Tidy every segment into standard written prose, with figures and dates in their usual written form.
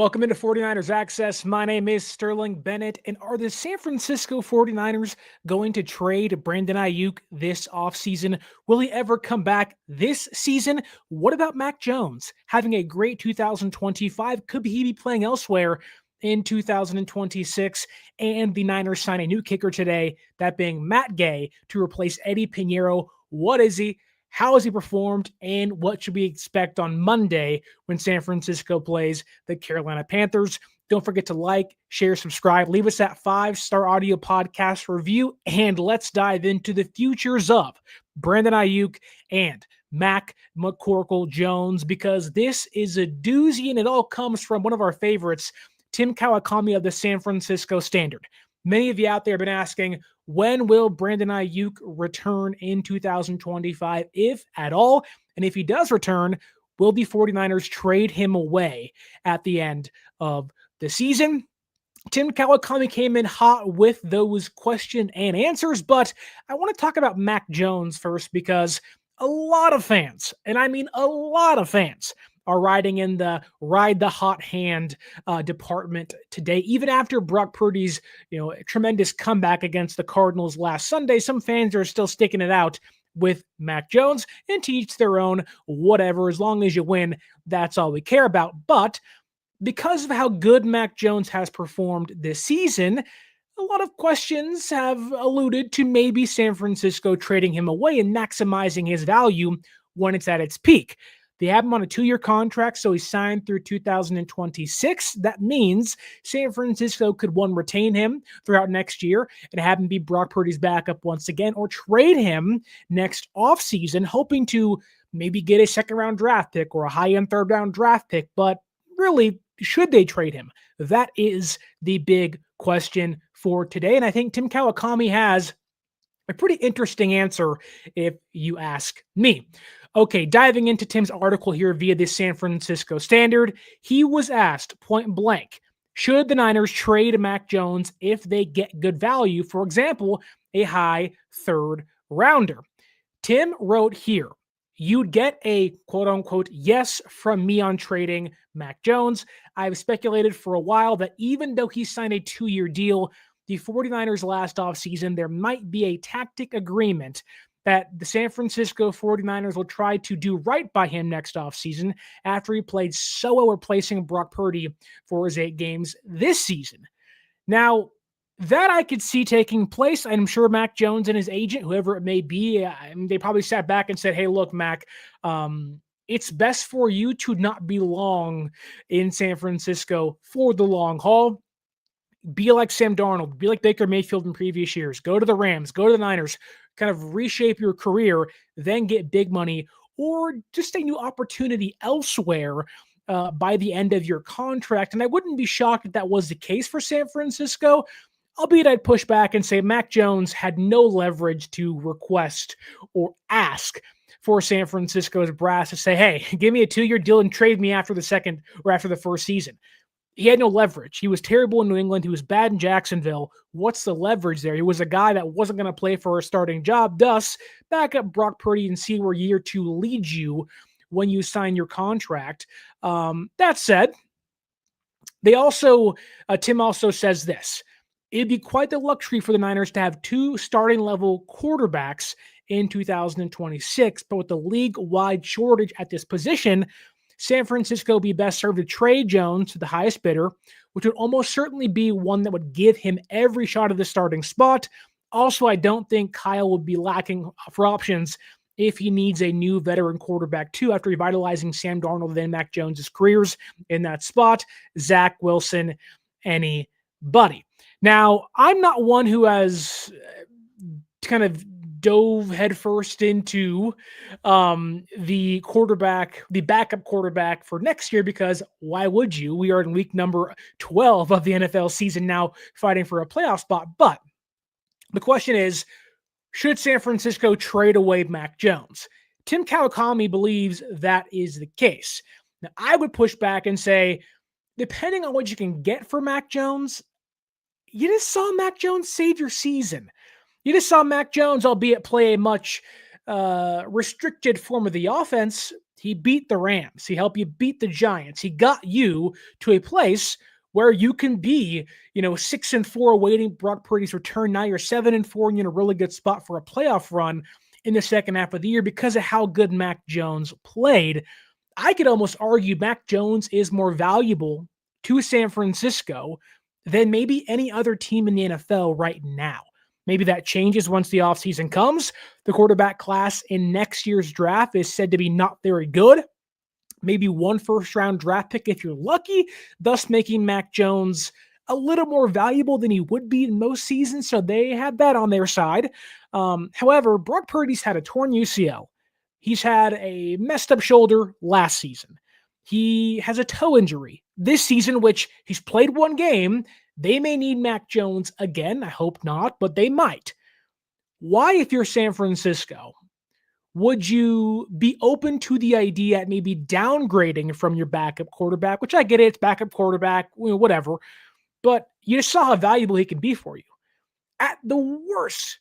Welcome into 49ers Access. My name is Sterling Bennett. And are the San Francisco 49ers going to trade Brandon Aiyuk this offseason? Will he ever come back this season? What about Mac Jones? Having a great 2025, could he be playing elsewhere in 2026? And the Niners sign a new kicker today, that being Matt Gay, to replace Eddy Pineiro. What is he? How has he performed, and what should we expect on Monday when San Francisco plays the Carolina Panthers? Don't forget to like, share, subscribe, leave us that 5-star audio podcast review, and let's dive into the futures of Brandon Aiyuk and Mac McCorkle-Jones, because this is a doozy, and it all comes from one of our favorites, Tim Kawakami of the San Francisco Standard. Many of you out there have been asking, when will Brandon Aiyuk return in 2025, if at all? And if he does return, will the 49ers trade him away at the end of the season? Tim Kawakami came in hot with those question and answers, but I want to talk about Mac Jones first, because a lot of fans, and I mean a lot of fans, are riding in the ride the hot hand department today. Even after Brock Purdy's tremendous comeback against the Cardinals last Sunday, some fans are still sticking it out with Mac Jones, and to each their own, whatever. As long as you win, that's all we care about. But because of how good Mac Jones has performed this season, a lot of questions have alluded to maybe San Francisco trading him away and maximizing his value when it's at its peak. They have him on a 2-year contract, so he's signed through 2026. That means San Francisco could, one, retain him throughout next year and have him be Brock Purdy's backup once again, or trade him next offseason, hoping to maybe get a second-round draft pick or a high-end third-round draft pick. But really, should they trade him? That is the big question for today, and I think Tim Kawakami has a pretty interesting answer if you ask me. Okay, diving into Tim's article here via the San Francisco Standard, he was asked point blank, should the Niners trade Mac Jones if they get good value, for example, a high third rounder? Tim wrote here, you'd get a quote-unquote yes from me on trading Mac Jones. I've speculated for a while that even though he signed a 2-year deal, the 49ers last offseason, there might be a tactic agreement that the San Francisco 49ers will try to do right by him next offseason after he played so well replacing Brock Purdy for his 8 games this season. Now, that I could see taking place. I'm sure Mac Jones and his agent, whoever it may be, they probably sat back and said, hey, look, Mac, it's best for you to not be long in San Francisco for the long haul. Be like Sam Darnold, be like Baker Mayfield in previous years. Go to the Rams, go to the Niners, kind of reshape your career, then get big money, or just a new opportunity elsewhere by the end of your contract. And I wouldn't be shocked if that was the case for San Francisco, albeit I'd push back and say Mac Jones had no leverage to request or ask for San Francisco's brass to say, hey, give me a 2-year deal and trade me after the second or after the first season. He had no leverage. He was terrible in New England. He was bad in Jacksonville. What's the leverage there? He was a guy that wasn't going to play for a starting job. Thus, back up Brock Purdy and see where year 2 leads you when you sign your contract. That said, Tim also says this. It'd be quite the luxury for the Niners to have 2 starting level quarterbacks in 2026, but with the league-wide shortage at this position, San Francisco would be best served to trade Jones to the highest bidder, which would almost certainly be one that would give him every shot of the starting spot. Also, I don't think Kyle would be lacking for options if he needs a new veteran quarterback too, after revitalizing Sam Darnold and Mac Jones' careers in that spot. Zach Wilson, anybody. Now, I'm not one who has kind of dove headfirst into the backup quarterback for next year, because why would you? We are in week number 12 of the NFL season now, fighting for a playoff spot. But the question is, should San Francisco trade away Mac Jones? Tim Kawakami believes that is the case. Now, I would push back and say, depending on what you can get for Mac Jones, you just saw Mac Jones save your season. You just saw Mac Jones, albeit play a much restricted form of the offense. He beat the Rams. He helped you beat the Giants. He got you to a place where you can be, 6-4 awaiting Brock Purdy's return. Now you're 7-4 and you're in a really good spot for a playoff run in the second half of the year because of how good Mac Jones played. I could almost argue Mac Jones is more valuable to San Francisco than maybe any other team in the NFL right now. Maybe that changes once the offseason comes. The quarterback class in next year's draft is said to be not very good. Maybe one first-round draft pick if you're lucky, thus making Mac Jones a little more valuable than he would be in most seasons, so they have that on their side. However, Brock Purdy's had a torn UCL. He's had a messed up shoulder last season. He has a toe injury this season, which he's played one game. They may need Mac Jones again. I hope not, but they might. Why, if you're San Francisco, would you be open to the idea at maybe downgrading from your backup quarterback, which I get it, it's backup quarterback, whatever, but you just saw how valuable he can be for you. At the worst,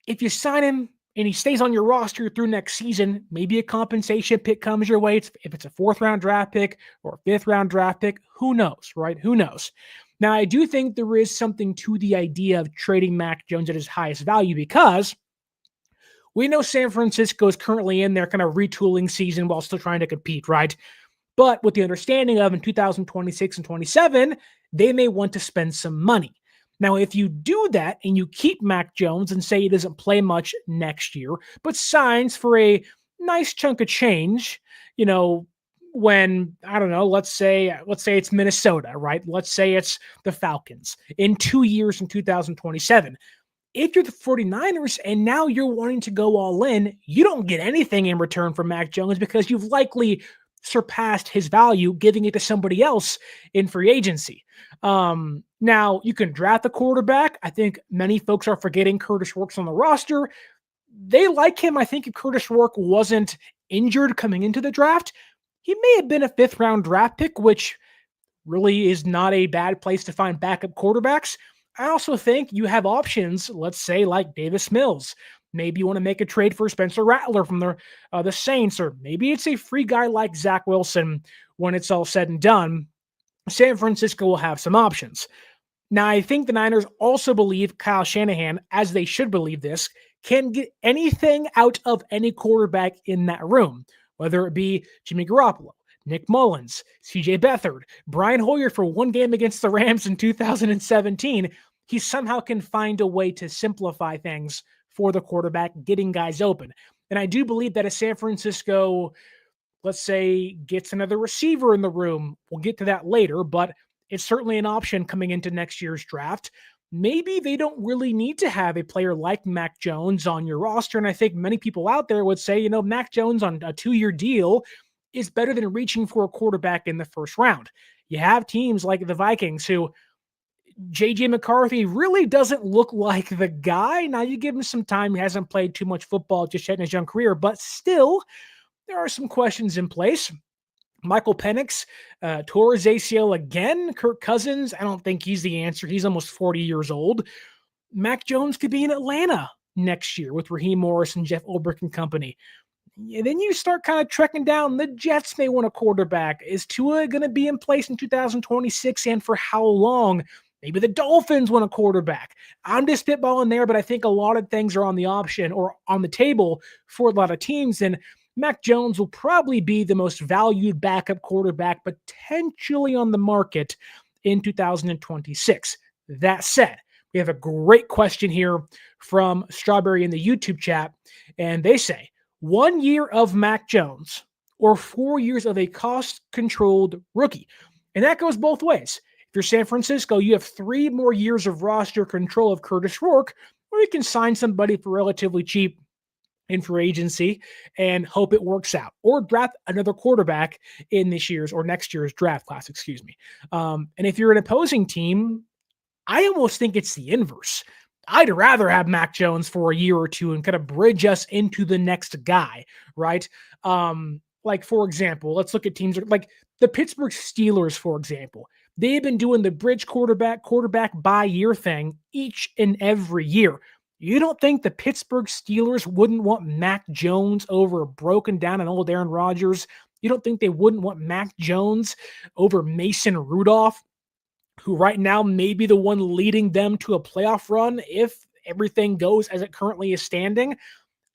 if you sign him and he stays on your roster through next season, maybe a compensation pick comes your way. If it's a 4th-round draft pick or a 5th-round draft pick, who knows, right? Who knows? Now, I do think there is something to the idea of trading Mac Jones at his highest value because we know San Francisco is currently in their kind of retooling season while still trying to compete, right? But with the understanding of in 2026 and 27, they may want to spend some money. Now, if you do that and you keep Mac Jones and say he doesn't play much next year, but signs for a nice chunk of change, when, I don't know, let's say it's Minnesota, right? Let's say it's the Falcons in 2 years in 2027. If you're the 49ers and now you're wanting to go all in, you don't get anything in return from Mac Jones because you've likely surpassed his value, giving it to somebody else in free agency. Now, you can draft a quarterback. I think many folks are forgetting Curtis Rourke's on the roster. They like him. I think if Curtis Rourke wasn't injured coming into the draft, he may have been a 5th-round draft pick, which really is not a bad place to find backup quarterbacks. I also think you have options, let's say, like Davis Mills. Maybe you want to make a trade for Spencer Rattler from the Saints, or maybe it's a free guy like Zach Wilson when it's all said and done. San Francisco will have some options. Now, I think the Niners also believe Kyle Shanahan, as they should believe this, can get anything out of any quarterback in that room, whether it be Jimmy Garoppolo, Nick Mullins, CJ Beathard, Brian Hoyer for one game against the Rams in 2017. He somehow can find a way to simplify things for the quarterback, getting guys open. And I do believe that if San Francisco, let's say, gets another receiver in the room, we'll get to that later, but it's certainly an option coming into next year's draft. Maybe they don't really need to have a player like Mac Jones on your roster. And I think many people out there would say, Mac Jones on a 2-year deal is better than reaching for a quarterback in the 1st round. You have teams like the Vikings who J.J. McCarthy really doesn't look like the guy. Now, you give him some time. He hasn't played too much football just yet in his young career, but still, there are some questions in place. Michael Penix tore his ACL again. Kirk Cousins, I don't think he's the answer. He's almost 40 years old. Mac Jones could be in Atlanta next year with Raheem Morris and Jeff Ulbrich and company. And then you start kind of trekking down. The Jets may want a quarterback. Is Tua going to be in place in 2026, and for how long? Maybe the Dolphins want a quarterback. I'm just spitballing there, but I think a lot of things are on the option or on the table for a lot of teams. And Mac Jones will probably be the most valued backup quarterback potentially on the market in 2026. That said, we have a great question here from Strawberry in the YouTube chat, and they say, 1 year of Mac Jones or 4 years of a cost-controlled rookie. And that goes both ways. If you're San Francisco, you have 3 more years of roster control of Curtis Rourke, or you can sign somebody for relatively cheap in free agency and hope it works out, or draft another quarterback in this year's or next year's draft class, And if you're an opposing team, I almost think it's the inverse. I'd rather have Mac Jones for a year or two and kind of bridge us into the next guy, right? Like, for example, let's look at teams like the Pittsburgh Steelers, for example. They've been doing the bridge quarterback by year thing each and every year. You don't think the Pittsburgh Steelers wouldn't want Mac Jones over broken down and old Aaron Rodgers? You don't think they wouldn't want Mac Jones over Mason Rudolph, who right now may be the one leading them to a playoff run if everything goes as it currently is standing?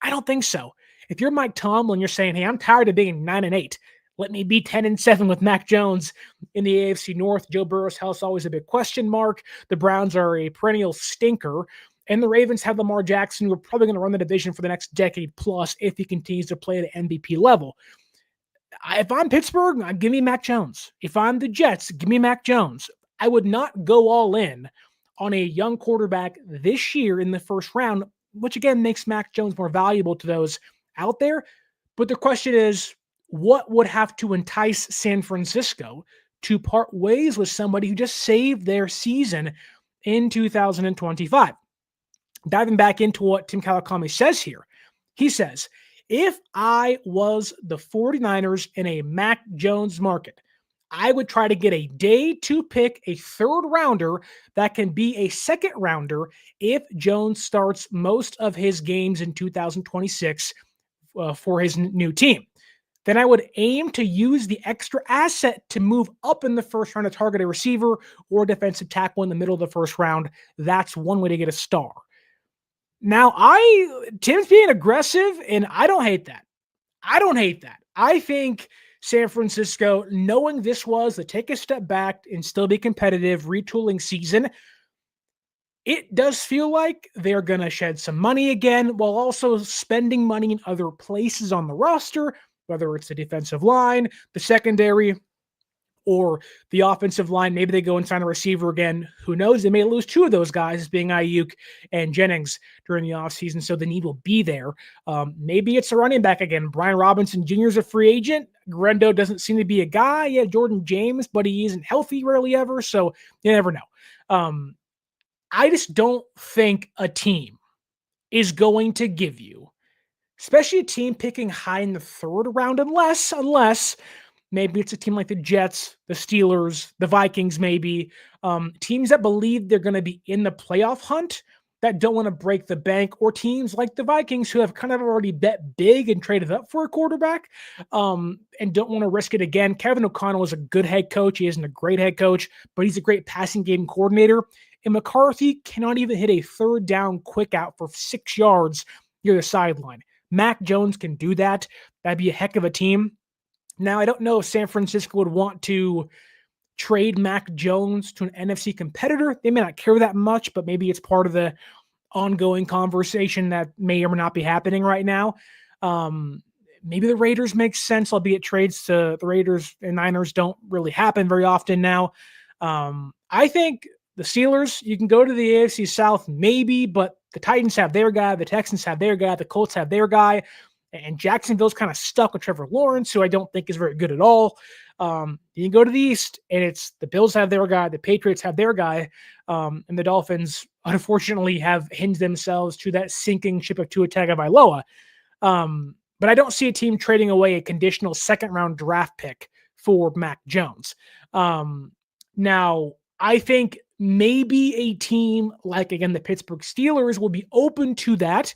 I don't think so. If you're Mike Tomlin, you're saying, hey, I'm tired of being 9-8. Let me be 10-7 with Mac Jones in the AFC North. Joe Burrow's health is always a big question mark. The Browns are a perennial stinker. And the Ravens have Lamar Jackson, who are probably going to run the division for the next decade plus if he continues to play at an MVP level. If I'm Pittsburgh, give me Mac Jones. If I'm the Jets, give me Mac Jones. I would not go all in on a young quarterback this year in the first round, which again makes Mac Jones more valuable to those out there. But the question is, what would have to entice San Francisco to part ways with somebody who just saved their season in 2025? Diving back into what Tim Kawakami says here, he says, if I was the 49ers in a Mac Jones market, I would try to get a day 2 pick, a third rounder that can be a second rounder if Jones starts most of his games in 2026 for his new team. Then I would aim to use the extra asset to move up in the first round to target a receiver or defensive tackle in the middle of the first round. That's one way to get a star. Now, Tim's being aggressive, and I don't hate that. I think San Francisco, knowing this was to take a step back and still be competitive, retooling season, it does feel like they're going to shed some money again while also spending money in other places on the roster, whether it's the defensive line, the secondary, or the offensive line. Maybe they go and sign a receiver again. Who knows? They may lose 2 of those guys, being Aiyuk and Jennings, during the offseason, so the need will be there. Maybe it's a running back again. Brian Robinson Jr. is a free agent. Grendo doesn't seem to be a guy. Yeah, Jordan James, but he isn't healthy rarely ever, so you never know. I just don't think a team is going to give you, especially a team picking high in the third round, unless maybe it's a team like the Jets, the Steelers, the Vikings, maybe. Teams that believe they're going to be in the playoff hunt that don't want to break the bank, or teams like the Vikings who have kind of already bet big and traded up for a quarterback and don't want to risk it again. Kevin O'Connell is a good head coach. He isn't a great head coach, but he's a great passing game coordinator. And McCarthy cannot even hit a third down quick out for 6 yards near the sideline. Mac Jones can do that. That'd be a heck of a team. Now, I don't know if San Francisco would want to trade Mac Jones to an NFC competitor. They may not care that much, but maybe it's part of the ongoing conversation that may or may not be happening right now. Maybe the Raiders make sense, albeit trades to the Raiders and Niners don't really happen very often now. I think the Steelers, you can go to the AFC South maybe, but the Titans have their guy, the Texans have their guy, the Colts have their guy. And Jacksonville's kind of stuck with Trevor Lawrence, who I don't think is very good at all. You can go to the East, and it's the Bills have their guy, the Patriots have their guy, and the Dolphins, unfortunately, have hinged themselves to that sinking ship of Tua Tagovailoa. But I don't see a team trading away a conditional second-round draft pick for Mac Jones. Now, I think maybe a team like, again, the Pittsburgh Steelers will be open to that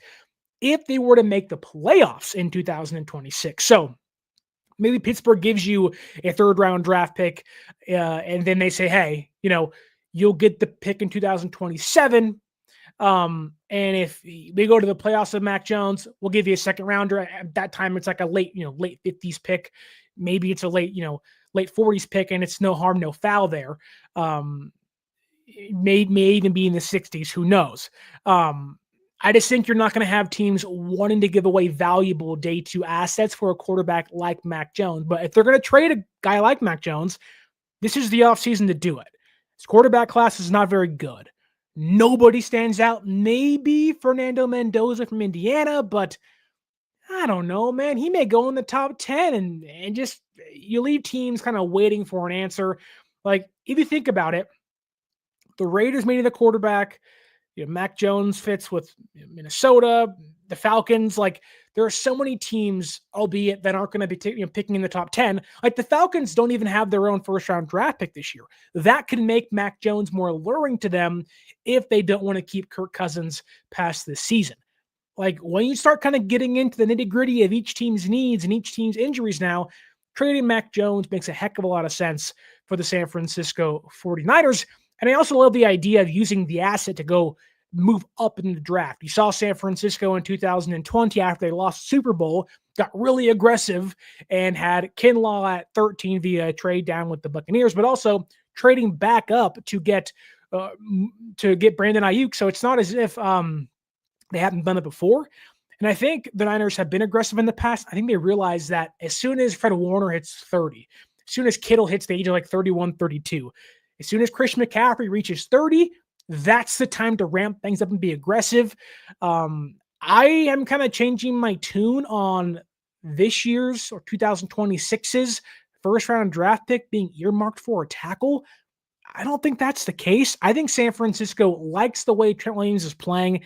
if they were to make the playoffs in 2026. So maybe Pittsburgh gives you a third-round draft pick, and then they say, hey, you'll get the pick in 2027. And if we go to the playoffs of Mac Jones, we'll give you a second rounder. At that time, it's like a late 50s pick. Maybe it's a late 40s pick, and it's no harm, no foul there. It may even be in the 60s. Who knows? I just think you're not going to have teams wanting to give away valuable day 2 assets for a quarterback like Mac Jones. But if they're going to trade a guy like Mac Jones, this is the offseason to do it. His quarterback class is not very good. Nobody stands out. Maybe Fernando Mendoza from Indiana, but I don't know, man. He may go in the top 10 and just you leave teams kind of waiting for an answer. Like, if you think about it, the Raiders may need a quarterback. Mac Jones fits with Minnesota. the Falcons, like there are so many teams, albeit that aren't going to be picking in the top 10. Like the Falcons don't even have their own first round draft pick this year. That can make Mac Jones more alluring to them if they don't want to keep Kirk Cousins past this season. Like when you start kind of getting into the nitty gritty of each team's needs and each team's injuries now, trading Mac Jones makes a heck of a lot of sense for the San Francisco 49ers. And I also love the idea of using the asset to go move up in the draft. You saw San Francisco in 2020 after they lost Super Bowl, got really aggressive and had Kinlaw at 13 via trade down with the Buccaneers, but also trading back up to get Brandon Aiyuk. So it's not as if they haven't done it before. And I think the Niners have been aggressive in the past. I think they realize that as soon as Fred Warner hits 30, as soon as Kittle hits the age of like 31, 32, as soon as Christian McCaffrey reaches 30, that's the time to ramp things up and be aggressive. I am kind of changing my tune on this year's or 2026's first round draft pick being earmarked for a tackle. I don't think that's the case. I think San Francisco likes the way Trent Williams is playing.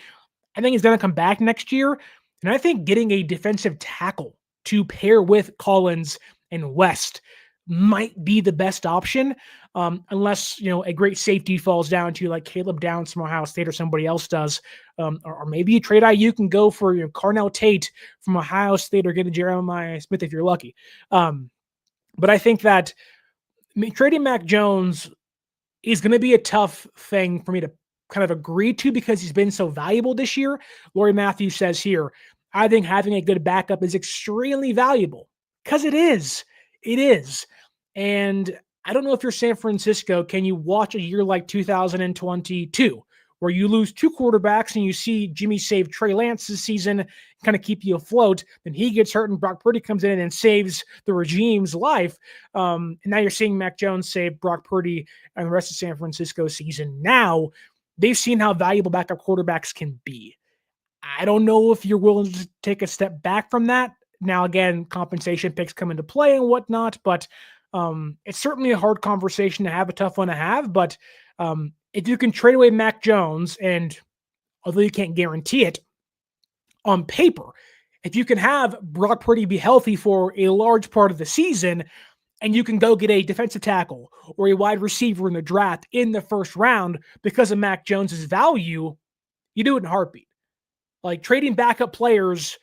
I think he's going to come back next year. And I think getting a defensive tackle to pair with Collins and West might be the best option, unless, a great safety falls down to like Caleb Downs from Ohio State or somebody else does. Or maybe you trade Aiyuk and go for Carnell Tate from Ohio State or get a Jeremiah Smith if you're lucky. But I think that trading Mac Jones is going to be a tough thing for me to kind of agree to because he's been so valuable this year. Laurie Matthews says here, I think having a good backup is extremely valuable because it is. It is. And I don't know if you're San Francisco, can you watch a year like 2022 where you lose two quarterbacks and you see Jimmy save Trey Lance this season, kind of keep you afloat, then he gets hurt and Brock Purdy comes in and saves the regime's life. And now you're seeing Mac Jones save Brock Purdy and the rest of San Francisco season. Now they've seen how valuable backup quarterbacks can be. I don't know if you're willing to take a step back from that. Now, again, compensation picks come into play and whatnot, but it's certainly a hard conversation to have, a tough one to have. But if you can trade away Mac Jones, and although you can't guarantee it, on paper, if you can have Brock Purdy be healthy for a large part of the season, and you can go get a defensive tackle or a wide receiver in the draft in the first round because of Mac Jones's value, you do it in a heartbeat. Like trading backup players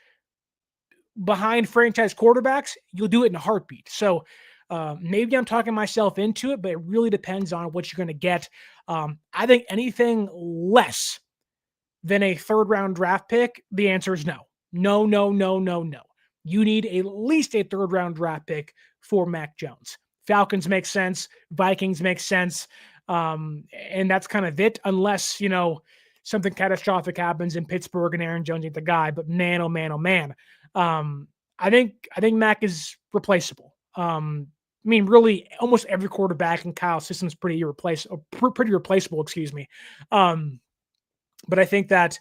behind franchise quarterbacks, you'll do it in a heartbeat. So maybe I'm talking myself into it, but it really depends on what you're going to get. I think anything less than a third round draft pick, the answer is no. No, no, no, no, no. You need at least a third round draft pick for Mac Jones. Falcons make sense. Vikings make sense. And that's kind of it, unless, something catastrophic happens in Pittsburgh and Aaron Jones ain't the guy. But man, oh man, oh man. I think Mac is replaceable. Really almost every quarterback in Kyle's system is pretty replaceable, excuse me. But I think that,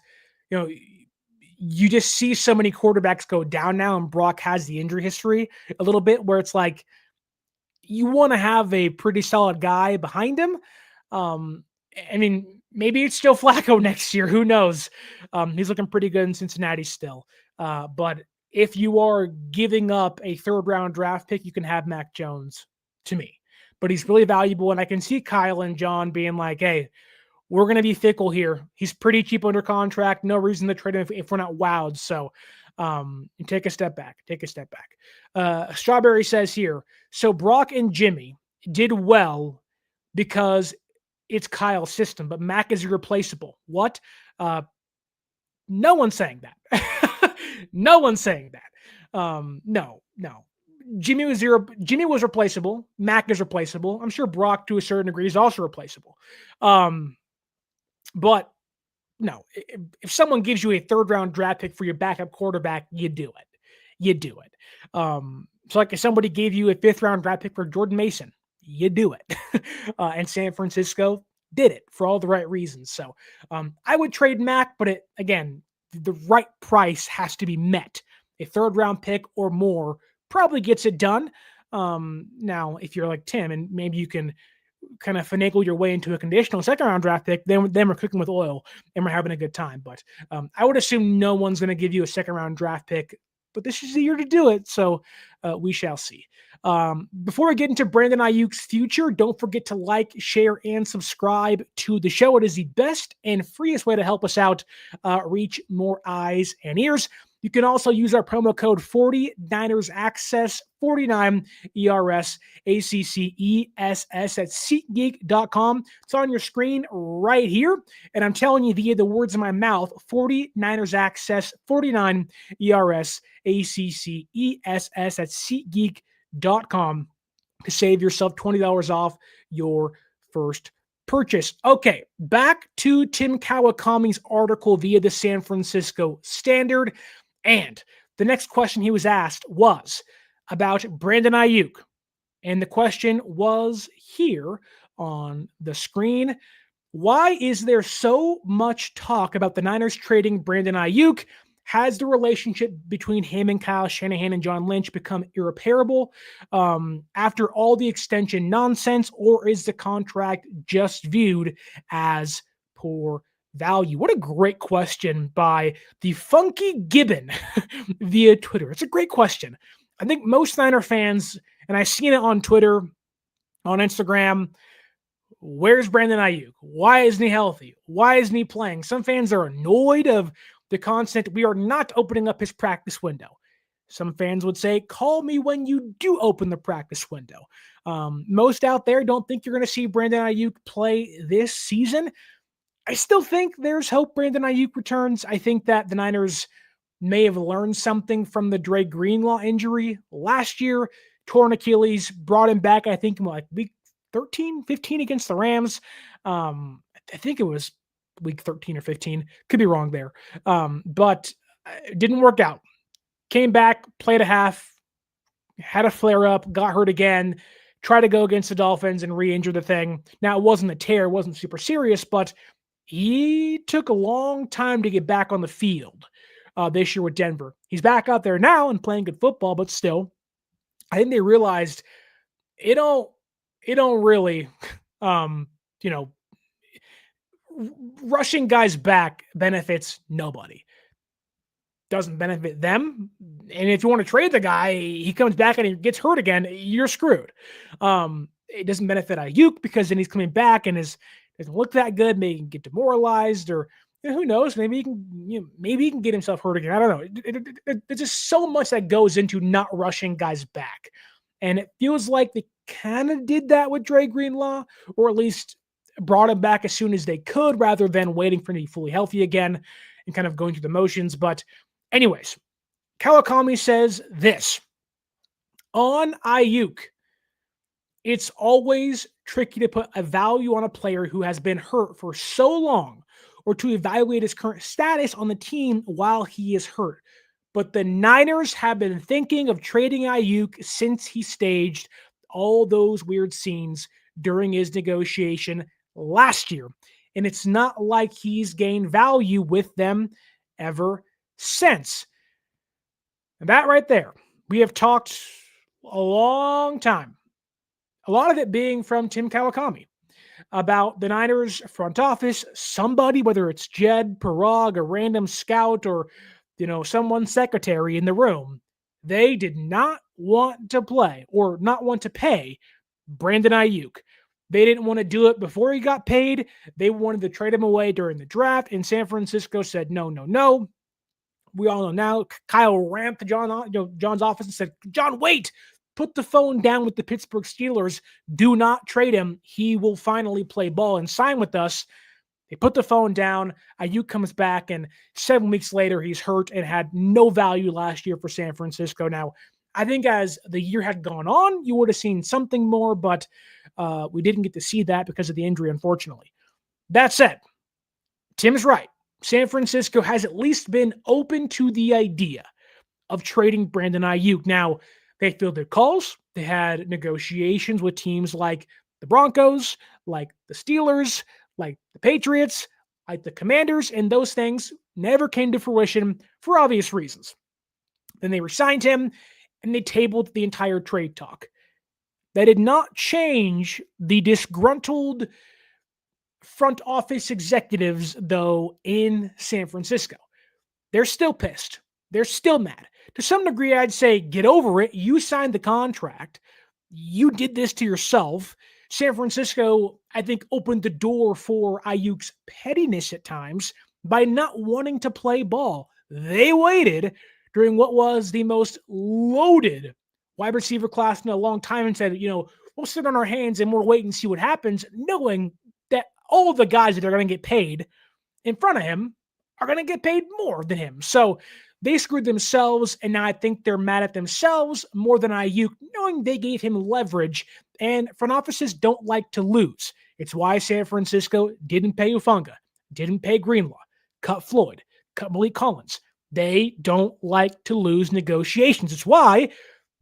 you just see so many quarterbacks go down now, and Brock has the injury history a little bit where it's like, you want to have a pretty solid guy behind him. Maybe it's Joe Flacco next year. Who knows? He's looking pretty good in Cincinnati still. But if you are giving up a third round draft pick, you can have Mac Jones to me. But he's really valuable. And I can see Kyle and John being like, hey, we're going to be fickle here. He's pretty cheap under contract. No reason to trade him if we're not wowed. So take a step back. Strawberry says here, so Brock and Jimmy did well because it's Kyle's system, but Mac is irreplaceable. What? No one's saying that. No one's saying that. No. Jimmy was replaceable. Mac is replaceable. I'm sure Brock, to a certain degree, is also replaceable. But no, if someone gives you a third round draft pick for your backup quarterback, you do it. So like if somebody gave you a fifth round draft pick for Jordan Mason, you do it. And San Francisco did it for all the right reasons. So I would trade Mac, but again, the right price has to be met. A third round pick or more probably gets it done. Now, if you're like Tim and maybe you can kind of finagle your way into a conditional second round draft pick, then we're cooking with oil and we're having a good time. But I would assume no one's going to give you a second round draft pick, but this is the year to do it. So we shall see. Before we get into Brandon Aiyuk's future, don't forget to like, share, and subscribe to the show. It is the best and freest way to help us out, reach more eyes and ears. You can also use our promo code 49ers Access, 49 ERS ACCESS at SeatGeek.com. It's on your screen right here. And I'm telling you via the words of my mouth, 49ers Access, 49 ERS ACCESS at SeatGeek.com to save yourself $20 off your first purchase. Okay, back to Tim Kawakami's article via the San Francisco Standard. And the next question he was asked was about Brandon Aiyuk. And the question was here on the screen. Why is there so much talk about the Niners trading Brandon Aiyuk? Has the relationship between him and Kyle Shanahan and John Lynch become irreparable after all the extension nonsense, or is the contract just viewed as poor value? What a great question by the Funky Gibbon via Twitter. It's a great question. I think most Niner fans, and I've seen it on Twitter, on Instagram, where's Brandon Aiyuk? Why isn't he healthy? Why isn't he playing? Some fans are annoyed of the constant, we are not opening up his practice window. Some fans would say, call me when you do open the practice window. Most out there don't think you're going to see Brandon Aiyuk play this season. I still think there's hope Brandon Aiyuk returns. I think that the Niners may have learned something from the Dre Greenlaw injury last year. Torn Achilles, brought him back, I think, in like week 13, 15 against the Rams. I think it was week 13 or 15. Could be wrong there. But it didn't work out. Came back, played a half, had a flare-up, got hurt again, tried to go against the Dolphins and re-injure the thing. Now, it wasn't a tear, it wasn't super serious, but he took a long time to get back on the field this year with Denver. He's back out there now and playing good football, but still, I think they realized it don't really, rushing guys back benefits nobody. Doesn't benefit them. And if you want to trade the guy, he comes back and he gets hurt again, you're screwed. It doesn't benefit Aiyuk because then he's coming back and doesn't look that good. Maybe he can get demoralized, or who knows? Maybe he can get himself hurt again. I don't know. There's just so much that goes into not rushing guys back. And it feels like they kind of did that with Dre Greenlaw, or at least brought him back as soon as they could rather than waiting for him to be fully healthy again and kind of going through the motions. But anyways, Kawakami says this. On Aiyuk, it's always tricky to put a value on a player who has been hurt for so long, or to evaluate his current status on the team while he is hurt. But the Niners have been thinking of trading Aiyuk since he staged all those weird scenes during his negotiation last year. And it's not like he's gained value with them ever since. And that right there, we have talked a long time, a lot of it being from Tim Kawakami, about the Niners front office, somebody, whether it's Jed, Parag, a random scout, or someone's secretary in the room, they did not want to play or not want to pay Brandon Aiyuk. They didn't want to do it before he got paid. They wanted to trade him away during the draft, and San Francisco said, no, no, no. We all know now. Kyle ran to John's office and said, John, wait. Put the phone down with the Pittsburgh Steelers. Do not trade him. He will finally play ball and sign with us. They put the phone down. Aiyuk comes back, and 7 weeks later, he's hurt and had no value last year for San Francisco. Now, I think as the year had gone on, you would have seen something more, but we didn't get to see that because of the injury, unfortunately. That said, Tim's right. San Francisco has at least been open to the idea of trading Brandon Aiyuk. Now, they fielded calls. They had negotiations with teams like the Broncos, like the Steelers, like the Patriots, like the Commanders, and those things never came to fruition for obvious reasons. Then they re-signed him, and they tabled the entire trade talk. That did not change the disgruntled front office executives, though, in San Francisco. They're still pissed. They're still mad. To some degree, I'd say get over it. You signed the contract. You did this to yourself. San Francisco, I think, opened the door for Ayuk's pettiness at times by not wanting to play ball. They waited during what was the most loaded wide receiver class in a long time and said, we'll sit on our hands and we'll wait and see what happens, knowing that all the guys that are going to get paid in front of him are going to get paid more than him. So they screwed themselves, and now I think they're mad at themselves more than Aiyuk, knowing they gave him leverage, and front offices don't like to lose. It's why San Francisco didn't pay Ufunga, didn't pay Greenlaw, cut Floyd, cut Malik Collins. They don't like to lose negotiations. It's why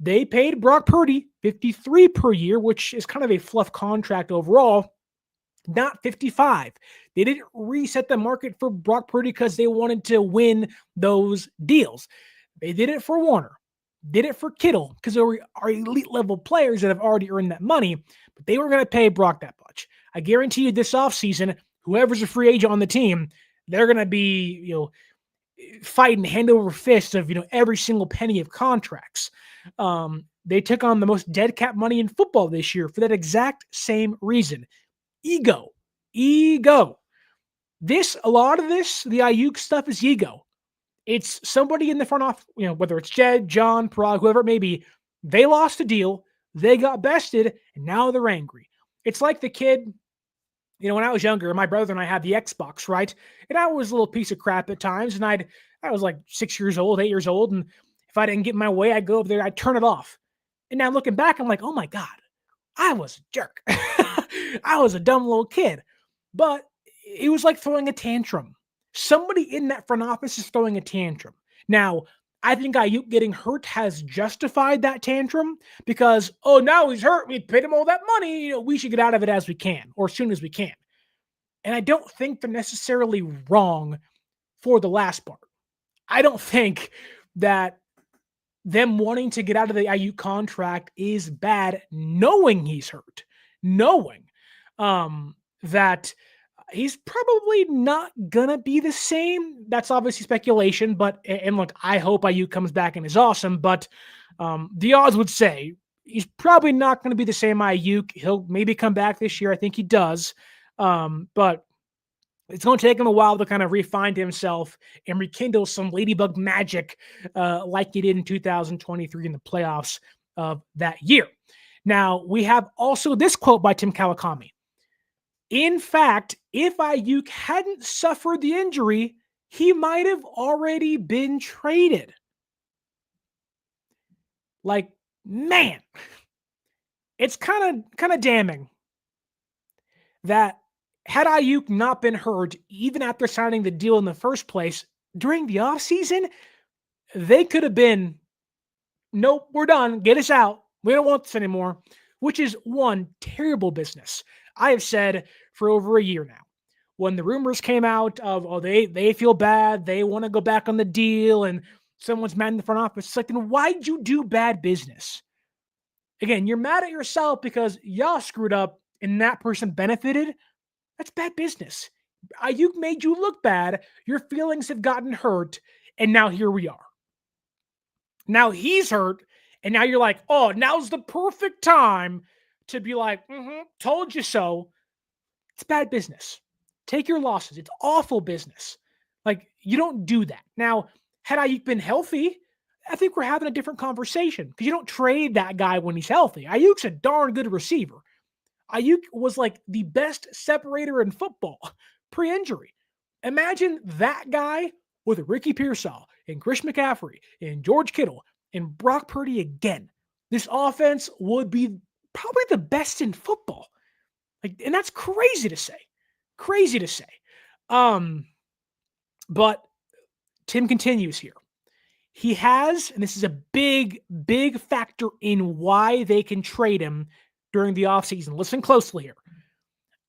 they paid Brock Purdy $53 per year, which is kind of a fluff contract overall, not $55. They didn't reset the market for Brock Purdy because they wanted to win those deals. They did it for Warner, did it for Kittle because they are elite level players that have already earned that money, but they were going to pay Brock that much. I guarantee you this offseason, whoever's a free agent on the team, they're going to be, fighting hand over fist of, every single penny of contracts. They took on the most dead cap money in football this year for that exact same reason. Ego. A lot of this, the Aiyuk stuff is ego. It's somebody in the front office, whether it's Jed, John, Parag, whoever it may be, they lost a deal, they got bested, and now they're angry. It's like the kid, when I was younger, my brother and I had the Xbox, right? And I was a little piece of crap at times, and I was like 6 years old, 8 years old, and if I didn't get my way, I'd go over there, I'd turn it off. And now looking back, I'm like, oh my God, I was a jerk. I was a dumb little kid. But it was like throwing a tantrum. Somebody in that front office is throwing a tantrum. Now, I think Aiyuk getting hurt has justified that tantrum because, now he's hurt. We paid him all that money. We should get out of it as we can or as soon as we can. And I don't think they're necessarily wrong for the last part. I don't think that them wanting to get out of the Aiyuk contract is bad, knowing he's hurt, knowing that he's probably not gonna be the same. That's obviously speculation, but look, I hope Aiyuk comes back and is awesome, but the odds would say he's probably not going to be the same Aiyuk. He'll maybe come back this year. I think he does, but it's going to take him a while to kind of refine himself and rekindle some Ladybug magic like he did in 2023 in the playoffs of that year. Now, we have also this quote by Tim Kawakami. In fact, if Aiyuk hadn't suffered the injury, he might have already been traded. Like, man, it's kind of damning that had Aiyuk not been hurt, even after signing the deal in the first place, during the offseason, they could have been, nope, we're done. Get us out. We don't want this anymore, which is one terrible business. I have said for over a year now, when the rumors came out of, they feel bad, they want to go back on the deal, and someone's mad in the front office, it's like, then why'd you do bad business? Again, you're mad at yourself because y'all screwed up and that person benefited. That's bad business. Aiyuk made you look bad. Your feelings have gotten hurt, and now here we are. Now he's hurt, and now you're like, oh, now's the perfect time to be like, told you so. It's bad business. Take your losses. It's awful business. Like, you don't do that. Now, had Aiyuk been healthy, I think we're having a different conversation because you don't trade that guy when he's healthy. Ayuk's a darn good receiver. Aiyuk was like the best separator in football pre-injury. Imagine that guy with Ricky Pearsall and Chris McCaffrey and George Kittle and Brock Purdy again. This offense would be probably the best in football. Like, and that's crazy to say. Crazy to say. But Tim continues here. He has, and this is a big, big factor in why they can trade him during the offseason. Listen closely here.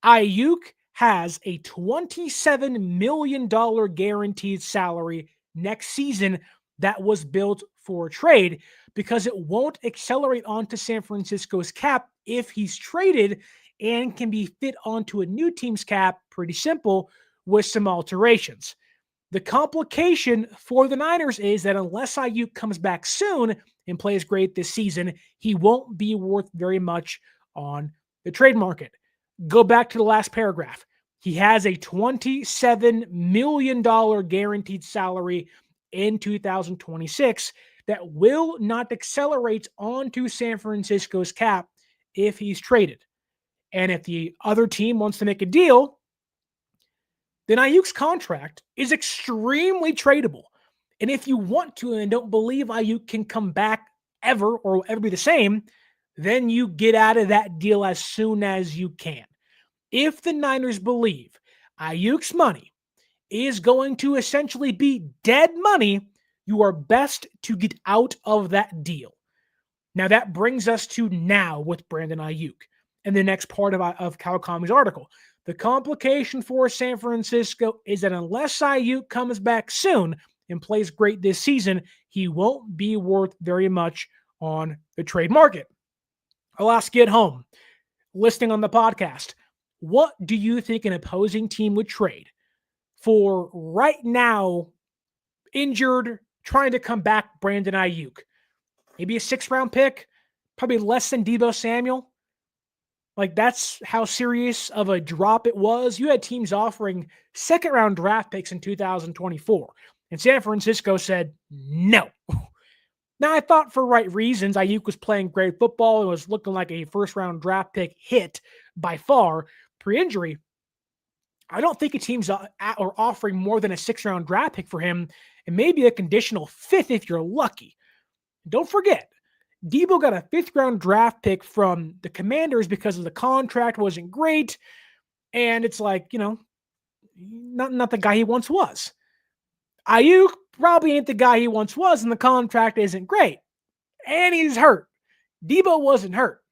Aiyuk has a $27 million guaranteed salary next season that was built for trade because it won't accelerate onto San Francisco's cap if he's traded and can be fit onto a new team's cap. Pretty simple with some alterations. The complication for the Niners is that unless Aiyuk comes back soon and plays great this season, he won't be worth very much on the trade market. Go back to the last paragraph. He has a $27 million guaranteed salary in 2026 that will not accelerate onto San Francisco's cap if he's traded. And if the other team wants to make a deal, then Aiyuk's contract is extremely tradable. And if you want to and don't believe Aiyuk can come back ever or ever be the same, then you get out of that deal as soon as you can. If the Niners believe Aiyuk's money is going to essentially be dead money, you are best to get out of that deal. Now that brings us to now with Brandon Aiyuk and the next part of Kawakami's article. The complication for San Francisco is that unless Aiyuk comes back soon and plays great this season, he won't be worth very much on the trade market. I'll ask you at home, listening on the podcast, what do you think an opposing team would trade for right now injured, trying to come back Brandon Aiyuk? Maybe a 6th-round pick, probably less than Deebo Samuel. Like, that's how serious of a drop it was. You had teams offering 2nd-round draft picks in 2024, and San Francisco said no. Now, I thought for right reasons. Aiyuk was playing great football and was looking like a 1st-round draft pick hit by far pre-injury. I don't think a team's offering more than a 6th-round draft pick for him, and maybe a conditional 5th if you're lucky. Don't forget, Deebo got a 5th-round draft pick from the Commanders because of the contract wasn't great, and it's like, not the guy he once was. Aiyuk probably ain't the guy he once was, and the contract isn't great. And he's hurt. Deebo wasn't hurt.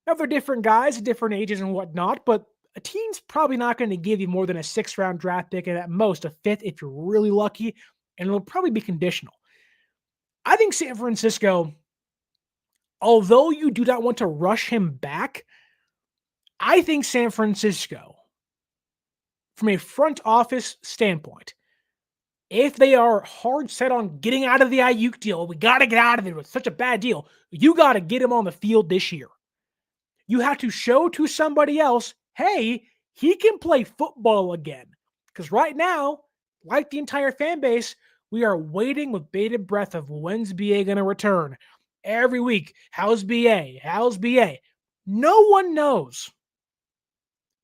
Now, they're different guys at different ages and whatnot, but a team's probably not going to give you more than a 6th-round draft pick, and at most a 5th if you're really lucky, and it'll probably be conditional. I think San Francisco, although you do not want to rush him back, I think San Francisco, from a front office standpoint, if they are hard set on getting out of the Aiyuk deal, we got to get out of it. It's such a bad deal. You got to get him on the field this year. You have to show to somebody else, hey, he can play football again. Because right now, like the entire fan base, we are waiting with bated breath of when's BA going to return. Every week, how's BA? How's BA? No one knows.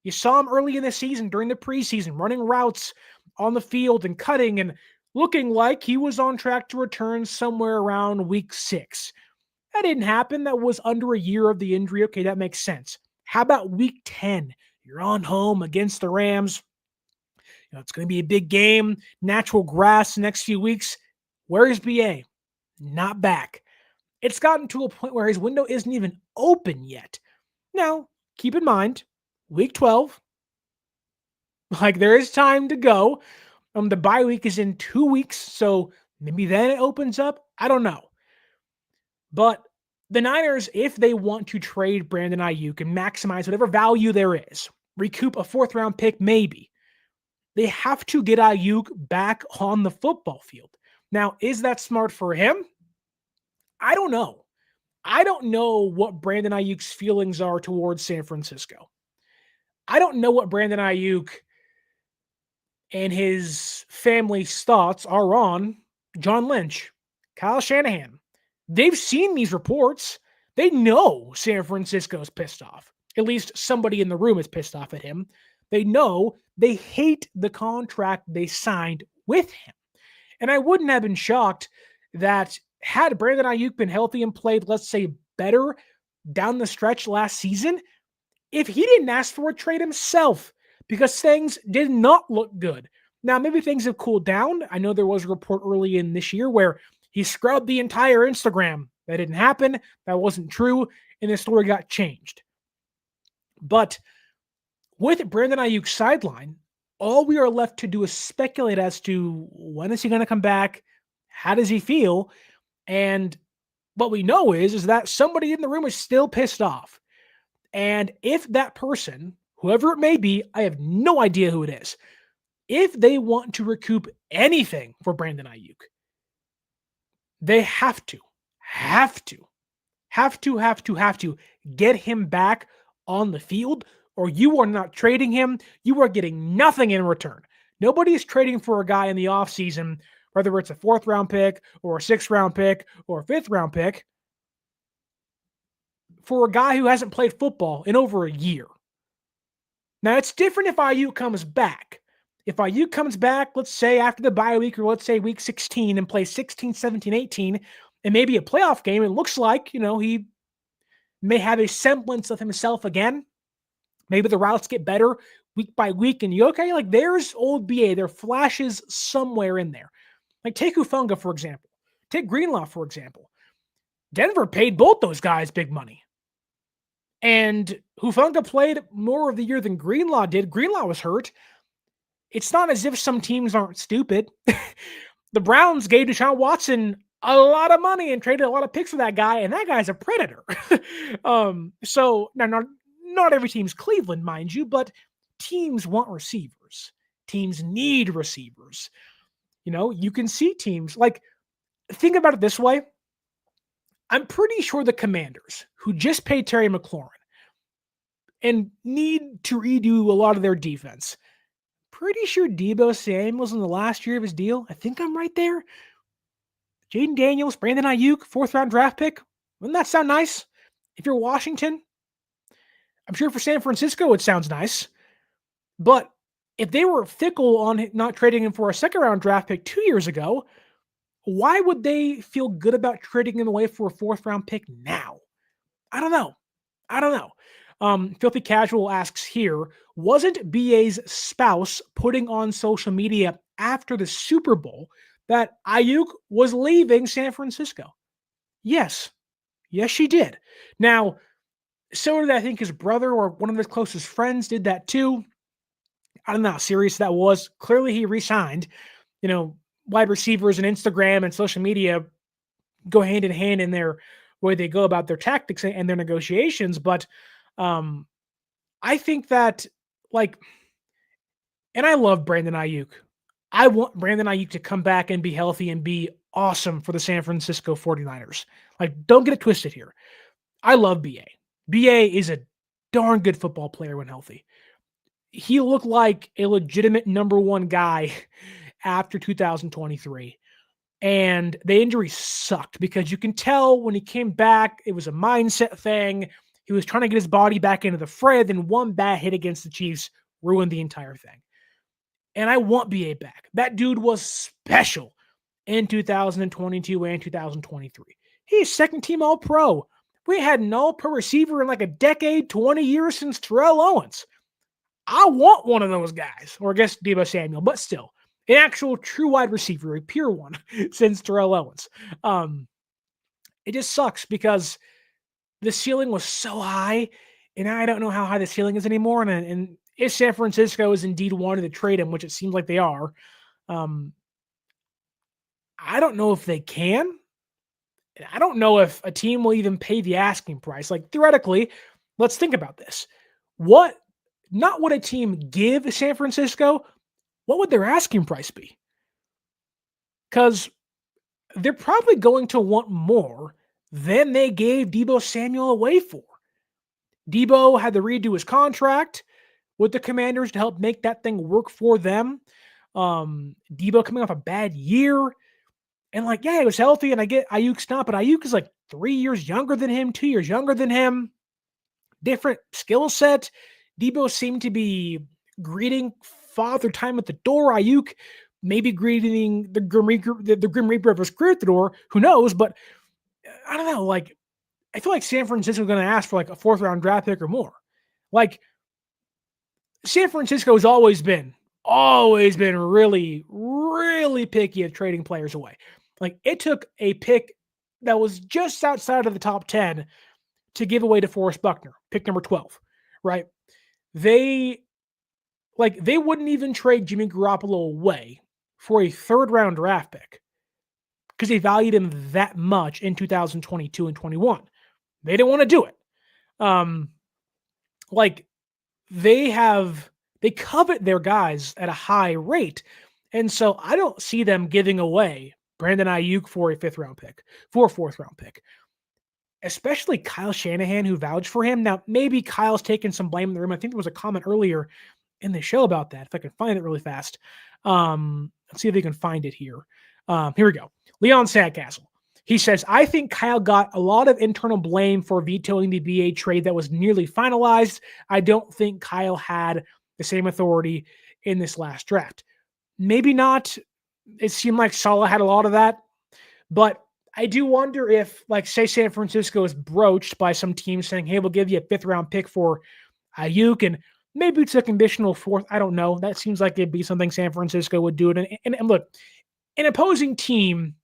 You saw him early in the season during the preseason, running routes on the field and cutting and looking like he was on track to return somewhere around week 6. That didn't happen. That was under a year of the injury. Okay, that makes sense. How about week 10? You're on home against the Rams. It's going to be a big game. Natural grass the next few weeks. Where is BA? Not back. It's gotten to a point where his window isn't even open yet. Now, keep in mind, week 12, there is time to go. The bye week is in 2 weeks, so maybe then it opens up. I don't know. But the Niners, if they want to trade Brandon Aiyuk and maximize whatever value there is, recoup a 4th-round pick maybe, they have to get Aiyuk back on the football field. Now, is that smart for him? I don't know. I don't know what Brandon Aiyuk's feelings are towards San Francisco. I don't know what Brandon Aiyuk and his family's thoughts are on John Lynch, Kyle Shanahan. They've seen these reports. They know San Francisco's pissed off. At least somebody in the room is pissed off at him. They know they hate the contract they signed with him. And I wouldn't have been shocked that had Brandon Aiyuk been healthy and played, let's say, better down the stretch last season, if he didn't ask for a trade himself, because things did not look good. Now, maybe things have cooled down. I know there was a report early in this year where he scrubbed the entire Instagram. That didn't happen. That wasn't true. And the story got changed. But with Brandon Aiyuk's sideline, all we are left to do is speculate as to when is he going to come back? How does he feel? And what we know is that somebody in the room is still pissed off. And if that person, whoever it may be, I have no idea who it is, if they want to recoup anything for Brandon Aiyuk, they have to, have to get him back on the field, or you are not trading him. You are getting nothing in return. Nobody is trading for a guy in the offseason, whether it's a 4th-round pick or a 6th-round pick or a 5th-round pick, for a guy who hasn't played football in over a year. Now, it's different if Aiyuk comes back. If Aiyuk comes back, let's say after the bye week, or let's say week 16, and plays 16, 17, 18, and maybe a playoff game, it looks like, he may have a semblance of himself again. Maybe the routes get better week by week, and like there's old BA. There are flashes somewhere in there. Like take Hufanga, for example. Take Greenlaw, for example. Denver paid both those guys big money. And Hufanga played more of the year than Greenlaw did. Greenlaw was hurt. It's not as if some teams aren't stupid. The Browns gave Deshaun Watson a lot of money and traded a lot of picks for that guy, and that guy's a predator. So now, not every team's Cleveland, mind you, but teams want receivers. Teams need receivers. You can see teams like, think about it this way. I'm pretty sure the Commanders, who just paid Terry McLaurin and need to redo a lot of their defense, pretty sure Deebo Samuel's in the last year of his deal. I think I'm right there. Jaden Daniels, Brandon Aiyuk, 4th-round draft pick. Wouldn't that sound nice? If you're Washington, I'm sure for San Francisco it sounds nice. But if they were fickle on not trading him for a 2nd-round draft pick 2 years ago, why would they feel good about trading him away for a 4th-round pick now? I don't know. Filthy Casual asks here, wasn't BA's spouse putting on social media after the Super Bowl that Aiyuk was leaving San Francisco? Yes, she did. Now, so did I think his brother or one of his closest friends did that too. I don't know how serious that was. Clearly he re-signed. Wide receivers and Instagram and social media go hand in hand in their way they go about their tactics and their negotiations. But I think that, and I love Brandon Aiyuk. I want Brandon Aiyuk to come back and be healthy and be awesome for the San Francisco 49ers. Don't get it twisted here. I love BA. BA is a darn good football player when healthy. He looked like a legitimate number 1 guy after 2023. And the injury sucked because you can tell when he came back, it was a mindset thing. He was trying to get his body back into the fray. Then one bad hit against the Chiefs ruined the entire thing. And I want BA back. That dude was special in 2022 and 2023. He's 2nd-team All-Pro. We had an All-Pro receiver in like a decade, 20 years since Terrell Owens. I want one of those guys, or I guess Deebo Samuel, but still, an actual true wide receiver, a pure one, since Terrell Owens. It just sucks because the ceiling was so high, and I don't know how high the ceiling is anymore. And if San Francisco is indeed wanting to trade him, which it seems like they are, I don't know if they can. I don't know if a team will even pay the asking price. Theoretically, let's think about this. Not what a team give San Francisco, what would their asking price be? Because they're probably going to want more than they gave Deebo Samuel away for. Deebo had to redo his contract with the Commanders to help make that thing work for them. Deebo coming off a bad year. And he was healthy, and I get Aiyuk's not, but Aiyuk is 3 years younger than him, 2 years younger than him. Different skill set. Deebo seemed to be greeting father time at the door. Aiyuk maybe greeting the Grim Reaper of his career at the door. Who knows? But I don't know. I feel like San Francisco is going to ask for a 4th-round draft pick or more. San Francisco has always been really, really picky at trading players away. It took a pick that was just outside of the top 10 to give away to Forrest Buckner, pick number 12, right? They wouldn't even trade Jimmy Garoppolo away for a 3rd-round draft pick. because they valued him that much in 2022 and 21. They didn't want to do it. Like they covet their guys at a high rate. And so I don't see them giving away Brandon Aiyuk for a 5th round pick, for a 4th round pick, especially Kyle Shanahan, who vouched for him. Now, maybe Kyle's taken some blame in the room. I think there was a comment earlier in the show about that. If I can find it really fast. Let's see if we can find it here. Here we go. Leon Sandcastle. He says, I think Kyle got a lot of internal blame for vetoing the BA trade that was nearly finalized. I don't think Kyle had the same authority in this last draft. Maybe not. It seemed like Saleh had a lot of that. But I do wonder if, like, say San Francisco is broached by some team saying, hey, we'll give you a 5th round pick for Aiyuk, and maybe it's a conditional 4th. I don't know. That seems like it'd be something San Francisco would do. And look, an opposing team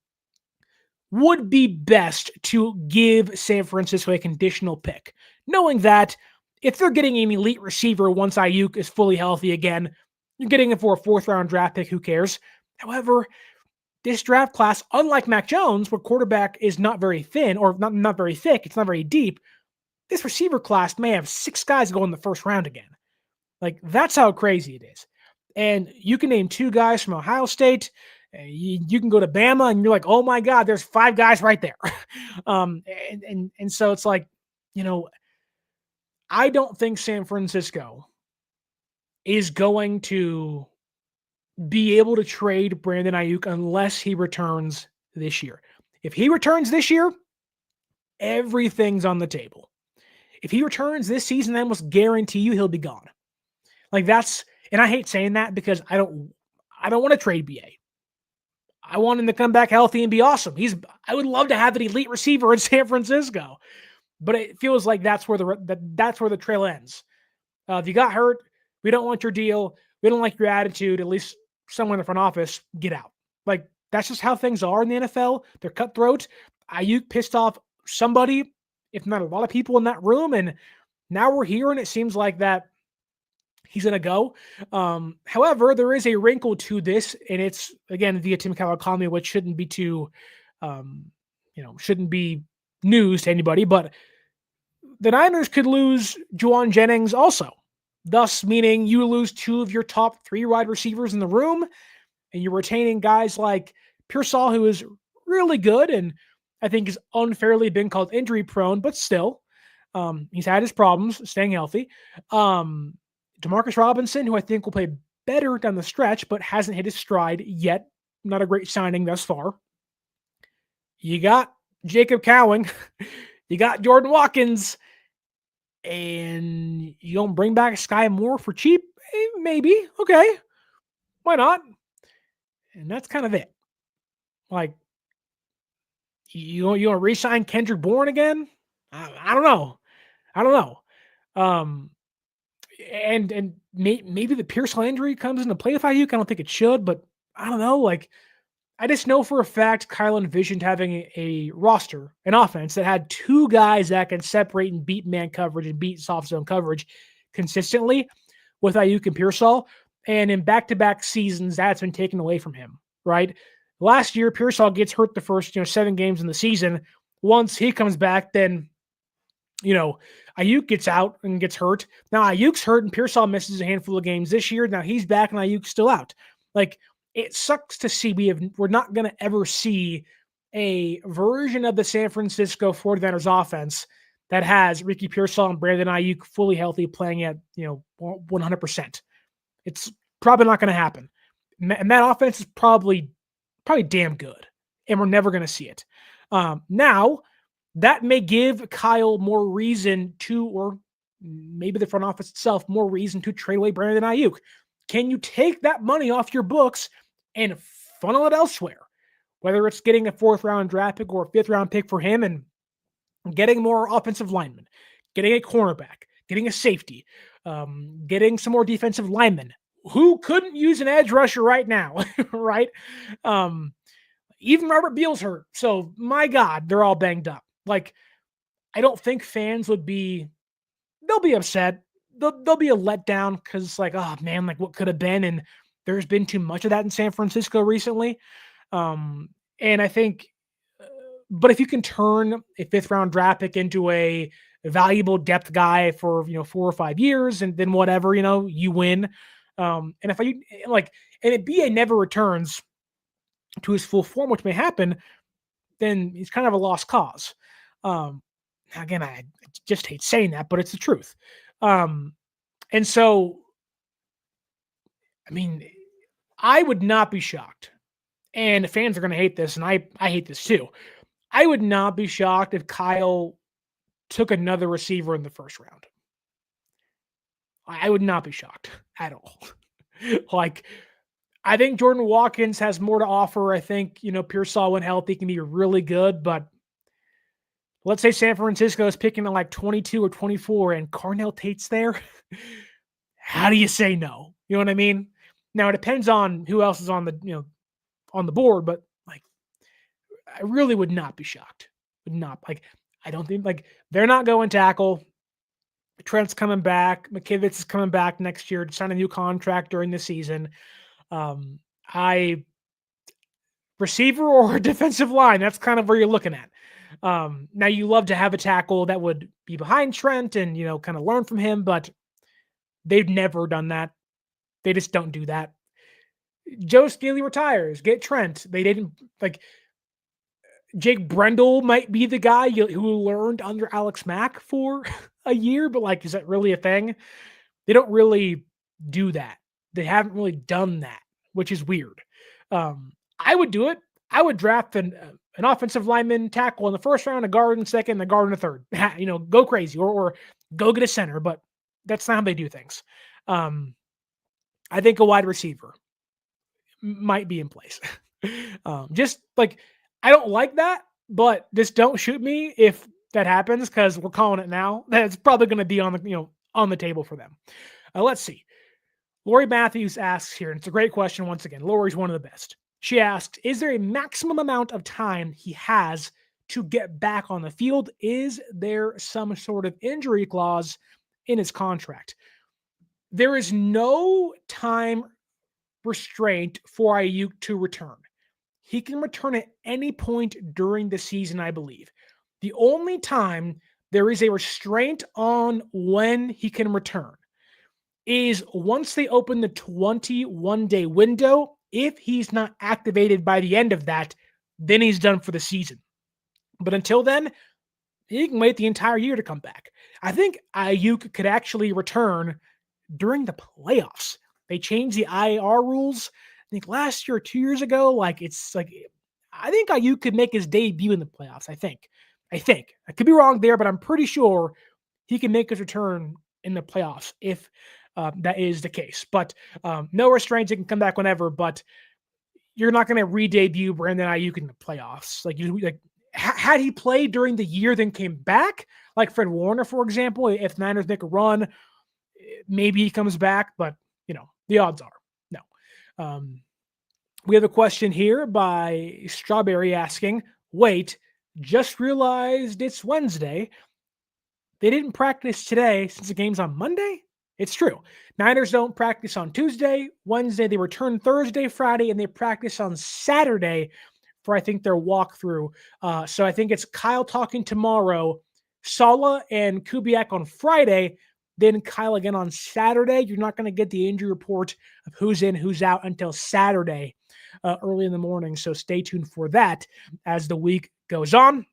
would be best to give San Francisco a conditional pick, knowing that if they're getting an elite receiver once Aiyuk is fully healthy again, you're getting it for a 4th round draft pick. Who cares? However, this draft class, unlike Mac Jones, where quarterback is not very thin or not very thick, it's not very deep, this receiver class may have 6 guys go in the 1st round again. Like, that's how crazy it is. And you can name 2 guys from Ohio State. You can go to Bama and you're like, oh my God, there's 5 guys right there. And so it's like, I don't think San Francisco is going to be able to trade Brandon Aiyuk unless he returns this year. If he returns this year, everything's on the table. If he returns this season, I almost guarantee you he'll be gone. Like that's, and I hate saying that because I don't want to trade BA. I want him to come back healthy and be awesome. I would love to have an elite receiver in San Francisco, but it feels like that's where the trail ends. If you got hurt, we don't want your deal. We don't like your attitude. At least someone in the front office, get out. Like that's just how things are in the NFL. They're cutthroat. Aiyuk pissed off somebody, if not a lot of people in that room, and now we're here, and it seems like that he's going to go. However, there is a wrinkle to this, and it's, again, via Tim Keller economy, which shouldn't be too, shouldn't be news to anybody, but the Niners could lose Juwan Jennings also, thus meaning you lose 2 of your top 3 wide receivers in the room, and you're retaining guys like Pearsall, who is really good, and I think has unfairly been called injury prone, but still, he's had his problems staying healthy. Demarcus Robinson, who I think will play better down the stretch, but hasn't hit his stride yet. Not a great signing thus far. You got Jacob Cowing. You got Jordan Watkins. And you don't bring back Sky Moore for cheap? Maybe. Okay. Why not? And that's kind of it. Like, you want to re-sign Kendrick Bourne again? I don't know. And maybe the Pearsall injury comes into play with Aiyuk. I don't think it should, but I don't know. Like, I just know for a fact Kyle envisioned having a roster, an offense that had 2 guys that can separate and beat man coverage and beat soft zone coverage consistently with Aiyuk and Pearsall. And in back-to-back seasons, that's been taken away from him, right? Last year, Pearsall gets hurt the first 7 games in the season. Once he comes back, then Aiyuk gets out and gets hurt. Now Ayuk's hurt and Pearsall misses a handful of games this year. Now he's back and Aiyuk's still out. Like, it sucks to see we're not going to ever see a version of the San Francisco 49ers offense that has Ricky Pearsall and Brandon Aiyuk fully healthy playing at 100%. It's probably not going to happen. And that offense is probably damn good. And we're never going to see it. Now, that may give Kyle more reason to, or maybe the front office itself, more reason to trade away Brandon Aiyuk. Can you take that money off your books and funnel it elsewhere? Whether it's getting a 4th round draft pick or a 5th round pick for him and getting more offensive linemen, getting a cornerback, getting a safety, getting some more defensive linemen. Who couldn't use an edge rusher right now, right? Even Robert Beal's hurt. So, my God, they're all banged up. Like, I don't think fans they'll be upset. They'll be a letdown because it's like, oh man, like what could have been? And there's been too much of that in San Francisco recently. And I think, but if you can turn a fifth round draft pick into a valuable depth guy for 4 or 5 years, and then whatever, you win. And if I like, and if BA never returns to his full form, which may happen, then he's kind of a lost cause. Again, I just hate saying that, but it's the truth. And so, I mean, I would not be shocked, and fans are going to hate this, and I hate this too. I would not be shocked if Kyle took another receiver in the first round. I would not be shocked at all. Like, I think Jordan Watkins has more to offer. I think, Pearsall, when healthy, can be really good, but let's say San Francisco is picking at like 22 or 24 and Carnell Tate's there. How do you say no? You know what I mean? Now it depends on who else is on the, on the board, but like, I really would not be shocked. Would not, like, I don't think, like, they're not going tackle. Trent's coming back. McKivitz is coming back next year to sign a new contract during the season. Receiver or defensive line, that's kind of where you're looking at. Now you love to have a tackle that would be behind Trent and, kind of learn from him, but they've never done that. They just don't do that. Joe Staley retires, get Trent. They didn't, like, Jake Brendel might be the guy who learned under Alex Mack for a year, but like, is that really a thing? They don't really do that. They haven't really done that, which is weird. I would do it. I would draft an offensive lineman tackle in the first round, a guard in the second, a guard in the third. Go crazy or go get a center, but that's not how they do things. I think a wide receiver might be in place. Just like, I don't like that, but just don't shoot me if that happens, because we're calling it now. That's probably going to be on the table for them. Let's see. Lori Matthews asks here, and it's a great question once again. Lori's one of the best. She asked, is there a maximum amount of time he has to get back on the field? Is there some sort of injury clause in his contract? There is no time restraint for Aiyuk to return. He can return at any point during the season, I believe. The only time there is a restraint on when he can return is once they open the 21-day window. If he's not activated by the end of that, then he's done for the season. But until then, he can wait the entire year to come back. I think Aiyuk could actually return during the playoffs. They changed the IR rules, I think last year or 2 years ago. I think Aiyuk could make his debut in the playoffs. I think. I could be wrong there, but I'm pretty sure he can make his return in the playoffs if that is the case. But no restraints. He can come back whenever, but you're not going to re-debut Brandon Aiyuk in the playoffs. Had he played during the year, then came back, like Fred Warner, for example, if Niners make a run, maybe he comes back, but the odds are no. We have a question here by Strawberry asking, wait, just realized it's Wednesday. They didn't practice today since the game's on Monday? It's true. Niners don't practice on Tuesday, Wednesday. They return Thursday, Friday, and they practice on Saturday for, I think, their walkthrough. So I think it's Kyle talking tomorrow, Saleh and Kubiak on Friday, then Kyle again on Saturday. You're not going to get the injury report of who's in, who's out until Saturday early in the morning. So stay tuned for that as the week goes on.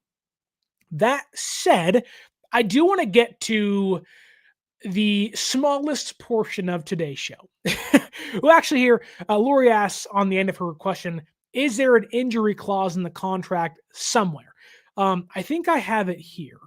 That said, I do want to get to the smallest portion of today's show. Well, actually here, Lori asks on the end of her question, is there an injury clause in the contract somewhere? I think I have it here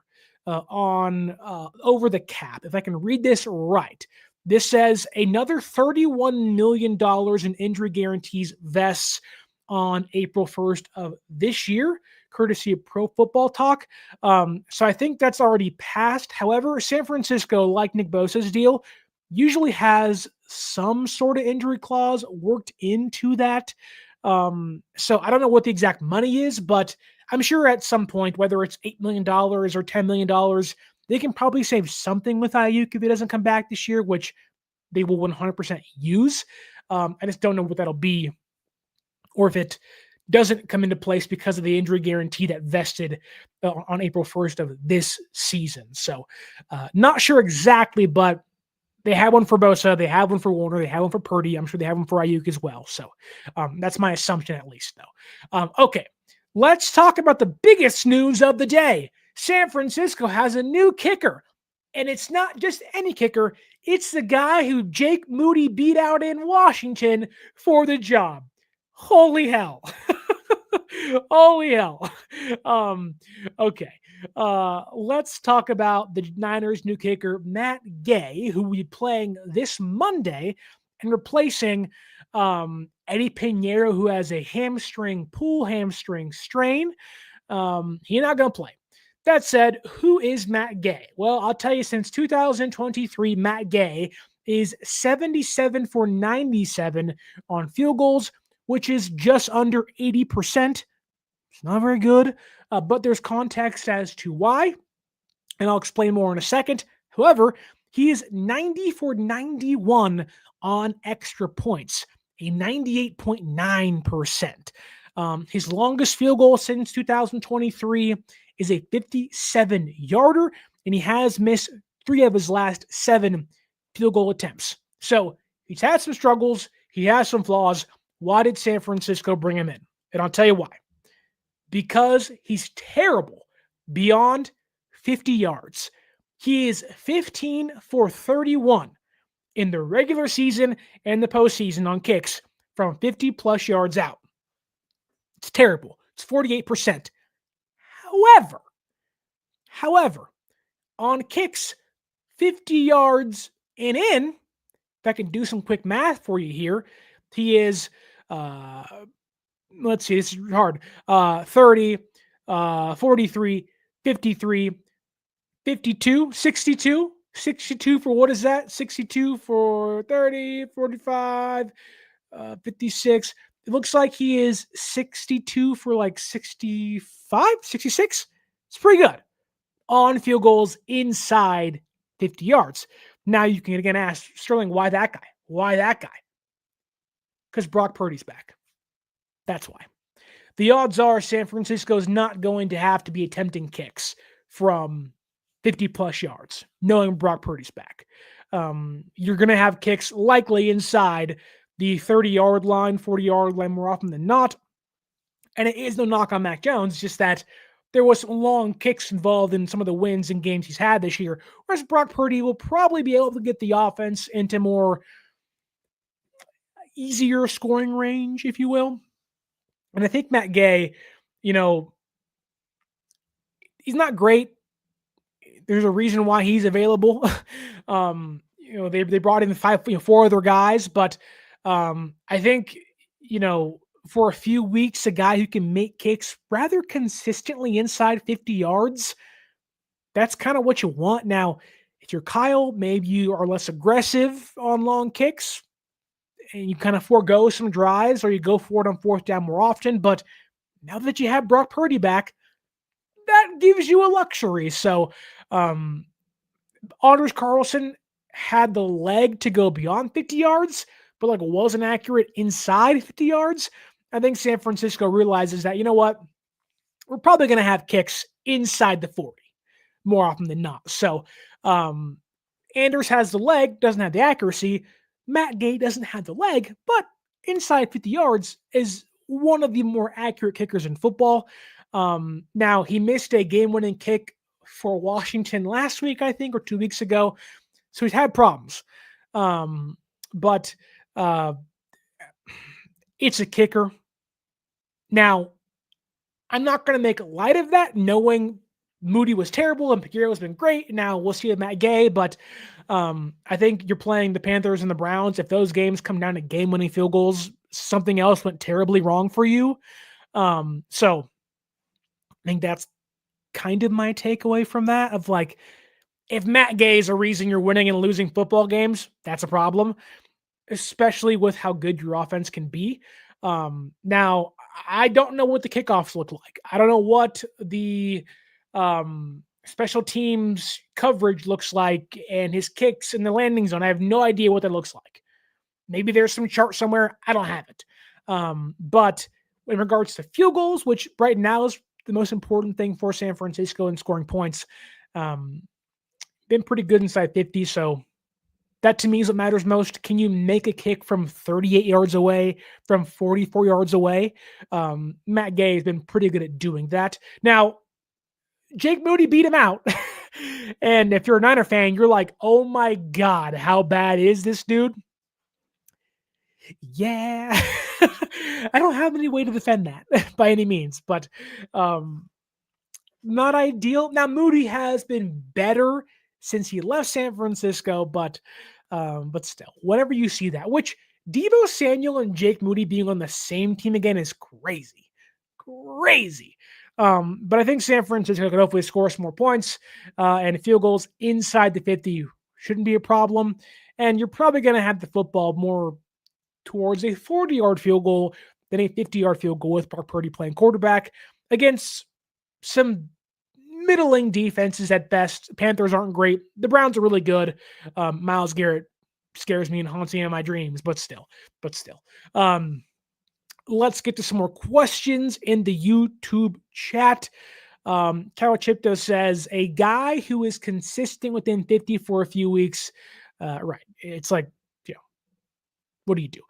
on over the cap. If I can read this right, this says another $31 million in injury guarantees vests on April 1st of this year, courtesy of Pro Football Talk. So I think that's already passed. However, San Francisco, like Nick Bosa's deal, usually has some sort of injury clause worked into that. So I don't know what the exact money is, but I'm sure at some point, whether it's $8 million or $10 million, they can probably save something with Aiyuk if he doesn't come back this year, which they will 100% use. I just don't know what that'll be, or if it doesn't come into place because of the injury guarantee that vested on April 1st of this season. So not sure exactly, but they have one for Bosa, they have one for Warner, they have one for Purdy. I'm sure they have one for Aiyuk as well. So that's my assumption at least, though. Okay, let's talk about the biggest news of the day. San Francisco has a new kicker, and it's not just any kicker. It's the guy who Jake Moody beat out in Washington for the job. Holy hell. Holy hell. Okay. Let's talk about the Niners' new kicker, Matt Gay, who will be playing this Monday and replacing Eddy Pineiro, who has a hamstring strain. He's not going to play. That said, who is Matt Gay? Well, I'll tell you, since 2023, Matt Gay is 77 for 97 on field goals, which is just under 80%. It's not very good, but there's context as to why, and I'll explain more in a second. However, he is 90 for 91 on extra points, a 98.9%. His longest field goal since 2023 is a 57-yarder, and he has missed 3 of his last 7 field goal attempts. So he's had some struggles. He has some flaws. Why did San Francisco bring him in? And I'll tell you why. Because he's terrible beyond 50 yards. He is 15 for 31 in the regular season and the postseason on kicks from 50-plus yards out. It's terrible. It's 48%. However, on kicks 50 yards and in, if I can do some quick math for you here, he is, let's see, this is hard, 30, 43, 53, 52, 62, 62 for what is that? 62 for 30, 45, 56. It looks like he is 62 for like 65, 66. It's pretty good on field goals inside 50 yards. Now you can again ask Sterling, why that guy? Why that guy? Because Brock Purdy's back. That's why. The odds are San Francisco is not going to have to be attempting kicks from 50-plus yards, knowing Brock Purdy's back. You're going to have kicks likely inside the 30-yard line, 40-yard line more often than not. And it is no knock on Mac Jones, just that there was some long kicks involved in some of the wins and games he's had this year, whereas Brock Purdy will probably be able to get the offense into more easier scoring range, if you will. And I think Matt Gay, he's not great. There's a reason why he's available. They brought in 4 other guys, but I think, for a few weeks, a guy who can make kicks rather consistently inside 50 yards, that's kind of what you want. Now, if you're Kyle, maybe you are less aggressive on long kicks and you kind of forego some drives or you go for it on 4th down more often. But now that you have Brock Purdy back, that gives you a luxury. So Anders Carlson had the leg to go beyond 50 yards, but wasn't accurate inside 50 yards. I think San Francisco realizes that, we're probably going to have kicks inside the 40 more often than not. So Anders has the leg, doesn't have the accuracy. Matt Gay doesn't have the leg, but inside 50 yards is one of the more accurate kickers in football. Now, he missed a game-winning kick for Washington last week, I think, or 2 weeks ago. So he's had problems. But it's a kicker. Now, I'm not going to make light of that, knowing Moody was terrible and Pineiro has been great. Now we'll see with Matt Gay, but I think you're playing the Panthers and the Browns. If those games come down to game-winning field goals, something else went terribly wrong for you. So I think that's kind of my takeaway from that of if Matt Gay is a reason you're winning and losing football games, that's a problem, especially with how good your offense can be. Now, I don't know what the kickoffs look like. I don't know what the special teams coverage looks like and his kicks in the landing zone. I have no idea what that looks like. Maybe there's some chart somewhere. I don't have it. But in regards to field goals, which right now is the most important thing for San Francisco in scoring points, um, been pretty good inside 50. So that to me is what matters most. Can you make a kick from 38 yards away, from 44 yards away? Matt Gay has been pretty good at doing that. Now, Jake Moody beat him out. And if you're a Niner fan, you're like, oh my God, how bad is this dude? Yeah. I don't have any way to defend that by any means, but not ideal. Now, Moody has been better since he left San Francisco, but still, whenever you see that, which Deebo Samuel and Jake Moody being on the same team again is crazy. Crazy. But I think San Francisco could hopefully score some more points, and field goals inside the 50 shouldn't be a problem. And you're probably going to have the football more towards a 40-yard field goal than a 50-yard field goal with Brock Purdy playing quarterback against some middling defenses at best. Panthers aren't great. The Browns are really good. Myles Garrett scares me and haunts me in my dreams, but still. Let's get to some more questions in the YouTube chat. Carol Chipto says, a guy who is consistent within 50 for a few weeks. Right. It's like, what do you do?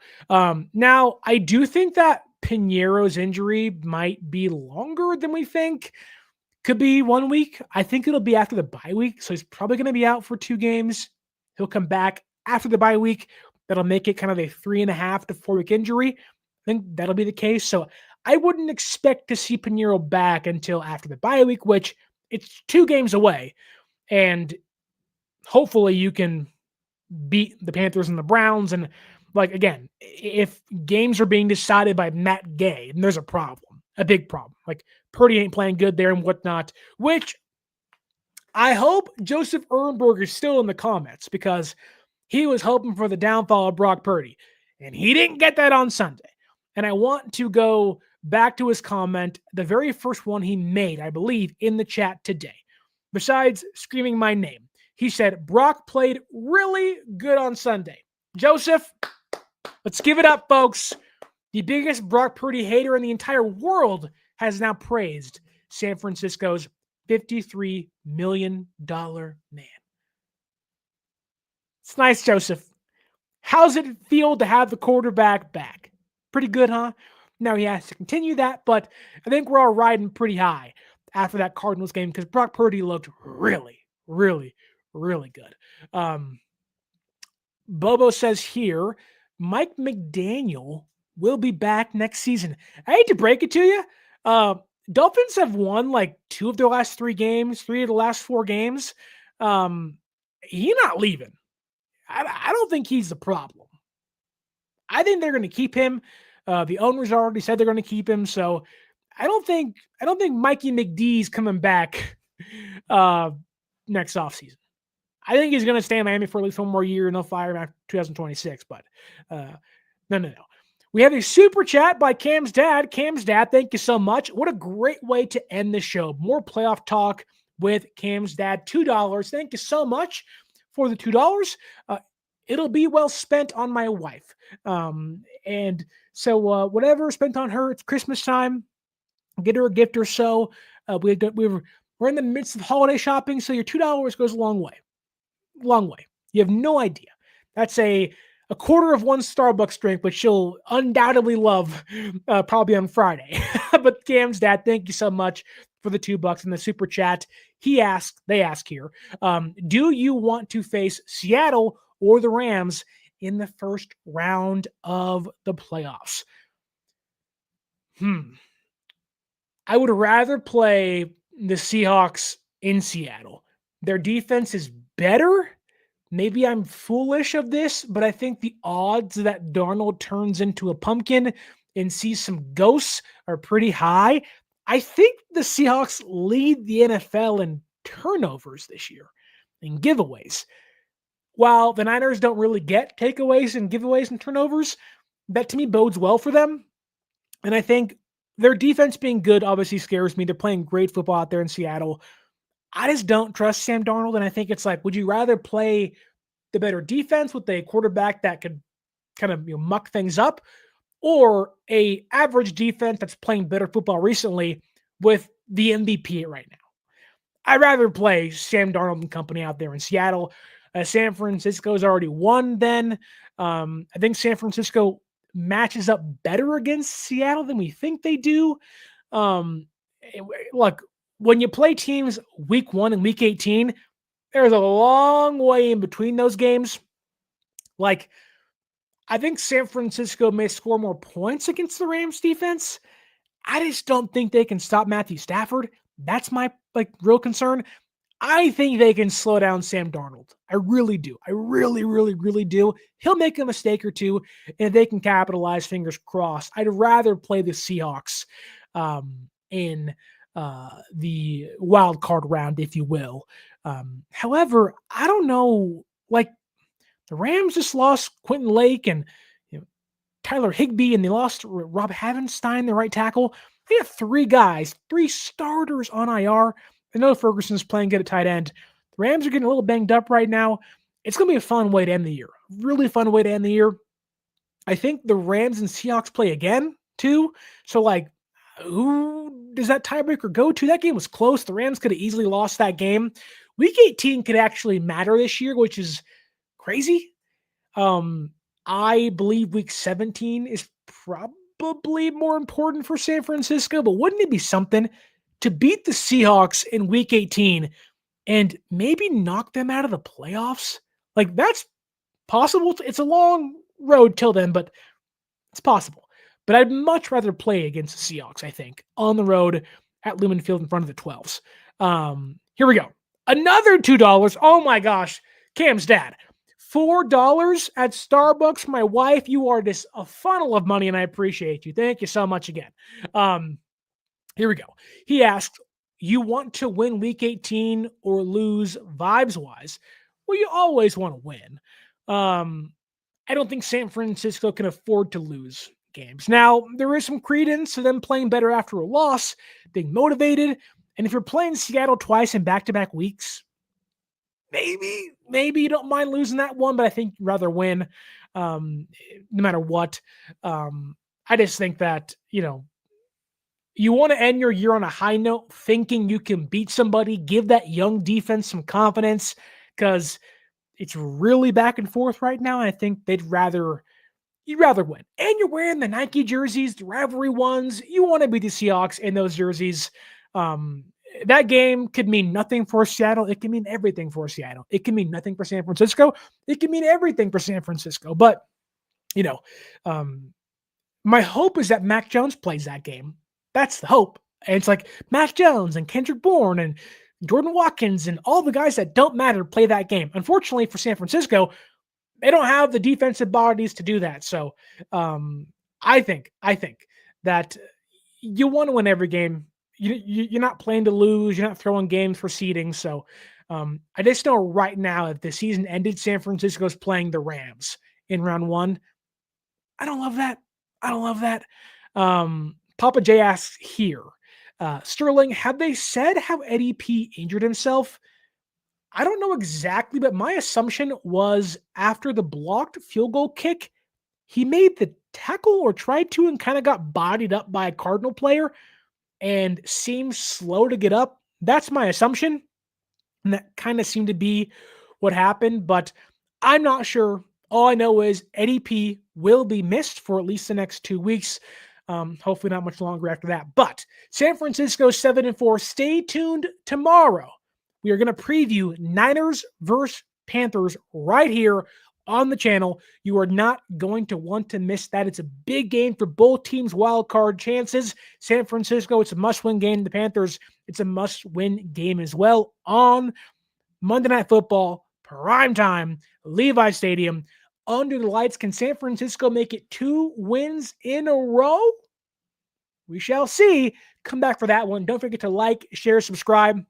Now, I do think that Pinheiro's injury might be longer than we think. Could be 1 week. I think it'll be after the bye week. So he's probably going to be out for 2 games. He'll come back after the bye week. That'll make it kind of a 3.5 to 4 week injury. I think that'll be the case. So I wouldn't expect to see Pineiro back until after the bye week, which it's 2 games away. And hopefully you can beat the Panthers and the Browns. And like, again, if games are being decided by Matt Gay, then there's a problem, a big problem. Like Purdy ain't playing good there and whatnot, which I hope Joseph Ehrenberg is still in the comments because he was hoping for the downfall of Brock Purdy and he didn't get that on Sunday. And I want to go back to his comment, the very first one he made, I believe, in the chat today. Besides screaming my name, he said, Brock played really good on Sunday. Joseph, let's give it up, folks. The biggest Brock Purdy hater in the entire world has now praised San Francisco's $53 million man. It's nice, Joseph. How's it feel to have the quarterback back? Pretty good, huh? Now he has to continue that, but I think we're all riding pretty high after that Cardinals game because Brock Purdy looked really, really, really good. Bobo says here, Mike McDaniel will be back next season. I hate to break it to you. Dolphins have won like 2 of their last 3 games, 3 of the last 4 games. He's not leaving. I don't think he's the problem. I think they're going to keep him. The owners already said they're going to keep him. So I don't think Mikey McDee's coming back next offseason. I think he's going to stay in Miami for at least 1 more year and they'll fire him after 2026. But no. We have a super chat by Cam's dad. Cam's dad, thank you so much. What a great way to end the show. More playoff talk with Cam's dad. $2. Thank you so much for the $2. It'll be well spent on my wife. And so whatever spent on her, it's Christmas time. Get her a gift or so. We're in the midst of holiday shopping, so your $2 goes a long way. Long way. You have no idea. That's a quarter of 1 Starbucks drink, which she'll undoubtedly love probably on Friday. But Cam's dad, thank you so much for the $2 in the super chat. They ask here, do you want to face Seattle or the Rams in the first round of the playoffs? I would rather play the Seahawks in Seattle. Their defense is better. Maybe I'm foolish of this, but I think the odds that Darnold turns into a pumpkin and sees some ghosts are pretty high. I think the Seahawks lead the NFL in turnovers this year and giveaways. While the Niners don't really get takeaways and giveaways and turnovers, that to me bodes well for them. And I think their defense being good obviously scares me. They're playing great football out there in Seattle. I just don't trust Sam Darnold. And I think it's like, would you rather play the better defense with a quarterback that could kind of muck things up? or a average defense that's playing better football recently with the MVP right now. I'd rather play Sam Darnold and company out there in Seattle. San Francisco's already won then. I think San Francisco matches up better against Seattle than we think they do. Um, Look, when you play teams week 1 and week 18, there's a long way in between those games. Like, I think San Francisco may score more points against the Rams defense. I just don't think they can stop Matthew Stafford. That's my real concern. I think they can slow down Sam Darnold. I really do. I really, really, really do. He'll make a mistake or two, and they can capitalize, fingers crossed. I'd rather play the Seahawks in the wild card round, if you will. However, I don't know. Like, the Rams just lost Quentin Lake and Tyler Higbee, and they lost Rob Havenstein, the right tackle. They have 3 guys, 3 starters on IR. I know Ferguson's playing good at tight end. The Rams are getting a little banged up right now. It's going to be a fun way to end the year. Really fun way to end the year. I think the Rams and Seahawks play again, too. So, who does that tiebreaker go to? That game was close. The Rams could have easily lost that game. Week 18 could actually matter this year, which is crazy. I believe week 17 is probably more important for San Francisco, but wouldn't it be something to beat the Seahawks in week 18 and maybe knock them out of the playoffs? Like, that's possible. It's a long road till then, but it's possible. But I'd much rather play against the Seahawks, I think, on the road at Lumen Field in front of the 12s. Here we go. Another $2. Oh my gosh. Cam's dad. $4 at Starbucks. My wife, you are just a funnel of money, and I appreciate you. Thank you so much again. Here we go. He asked, you want to win week 18 or lose vibes-wise? Well, you always want to win. I don't think San Francisco can afford to lose games. Now, there is some credence to them playing better after a loss, being motivated, and if you're playing Seattle twice in back-to-back weeks, maybe you don't mind losing that one, but I think you'd rather win no matter what. I just think that, you want to end your year on a high note, thinking you can beat somebody, give that young defense some confidence, because it's really back and forth right now. And I think you'd rather win. And you're wearing the Nike jerseys, the rivalry ones. You want to beat the Seahawks in those jerseys. That game could mean nothing for Seattle. It can mean everything for Seattle. It can mean nothing for San Francisco. It can mean everything for San Francisco. But, my hope is that Mac Jones plays that game. That's the hope. And it's like Mac Jones and Kendrick Bourne and Jordan Watkins and all the guys that don't matter play that game. Unfortunately for San Francisco, they don't have the defensive bodies to do that. So I think that you want to win every game. You're not playing to lose. You're not throwing games for seeding. So I just know right now, if the season ended, San Francisco's playing the Rams in round 1. I don't love that. Papa J asks here, Sterling, have they said how Eddy P injured himself? I don't know exactly, but my assumption was after the blocked field goal kick, he made the tackle or tried to and kind of got bodied up by a Cardinal player and seemed slow to get up. That's my assumption. And that kind of seemed to be what happened, but I'm not sure. All I know is Eddy P will be missed for at least the next 2 weeks. Hopefully not much longer after that. But San Francisco 7-4. Stay tuned tomorrow. We are going to preview Niners versus Panthers right here on the channel. You are not going to want to miss that. It's a big game for both teams' wild card chances. San Francisco, it's a must-win game. The Panthers, it's a must-win game as well on Monday Night Football, primetime, Levi Stadium. Under the lights, can San Francisco make it 2 wins in a row? We shall see. Come back for that one. Don't forget to like, share, subscribe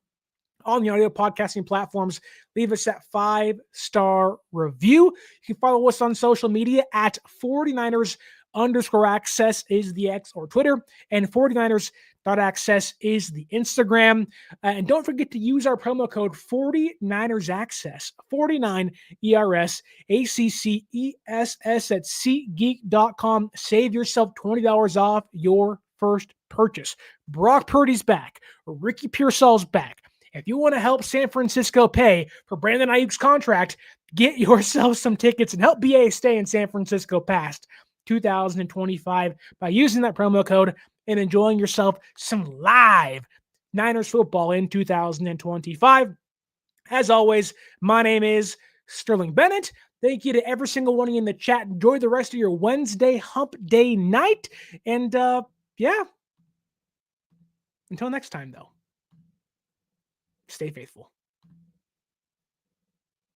on the audio podcasting platforms. Leave us that 5-star review. You can follow us on social media at 49ers Sports_access is the X or Twitter, and 49ers.access is the Instagram. And don't forget to use our promo code 49ersaccess, 49 ERS ACCESS at SeatGeek.com. Save yourself $20 off your first purchase. Brock Purdy's back. Ricky Pearsall's back. If you want to help San Francisco pay for Brandon Aiyuk's contract, get yourself some tickets and help BA stay in San Francisco past 2025 by using that promo code and enjoying yourself some live Niners football in 2025. As always, my name is Sterling Bennett. Thank you to every single one of you in the chat. Enjoy the rest of your Wednesday hump day night. And yeah, until next time, though, stay faithful.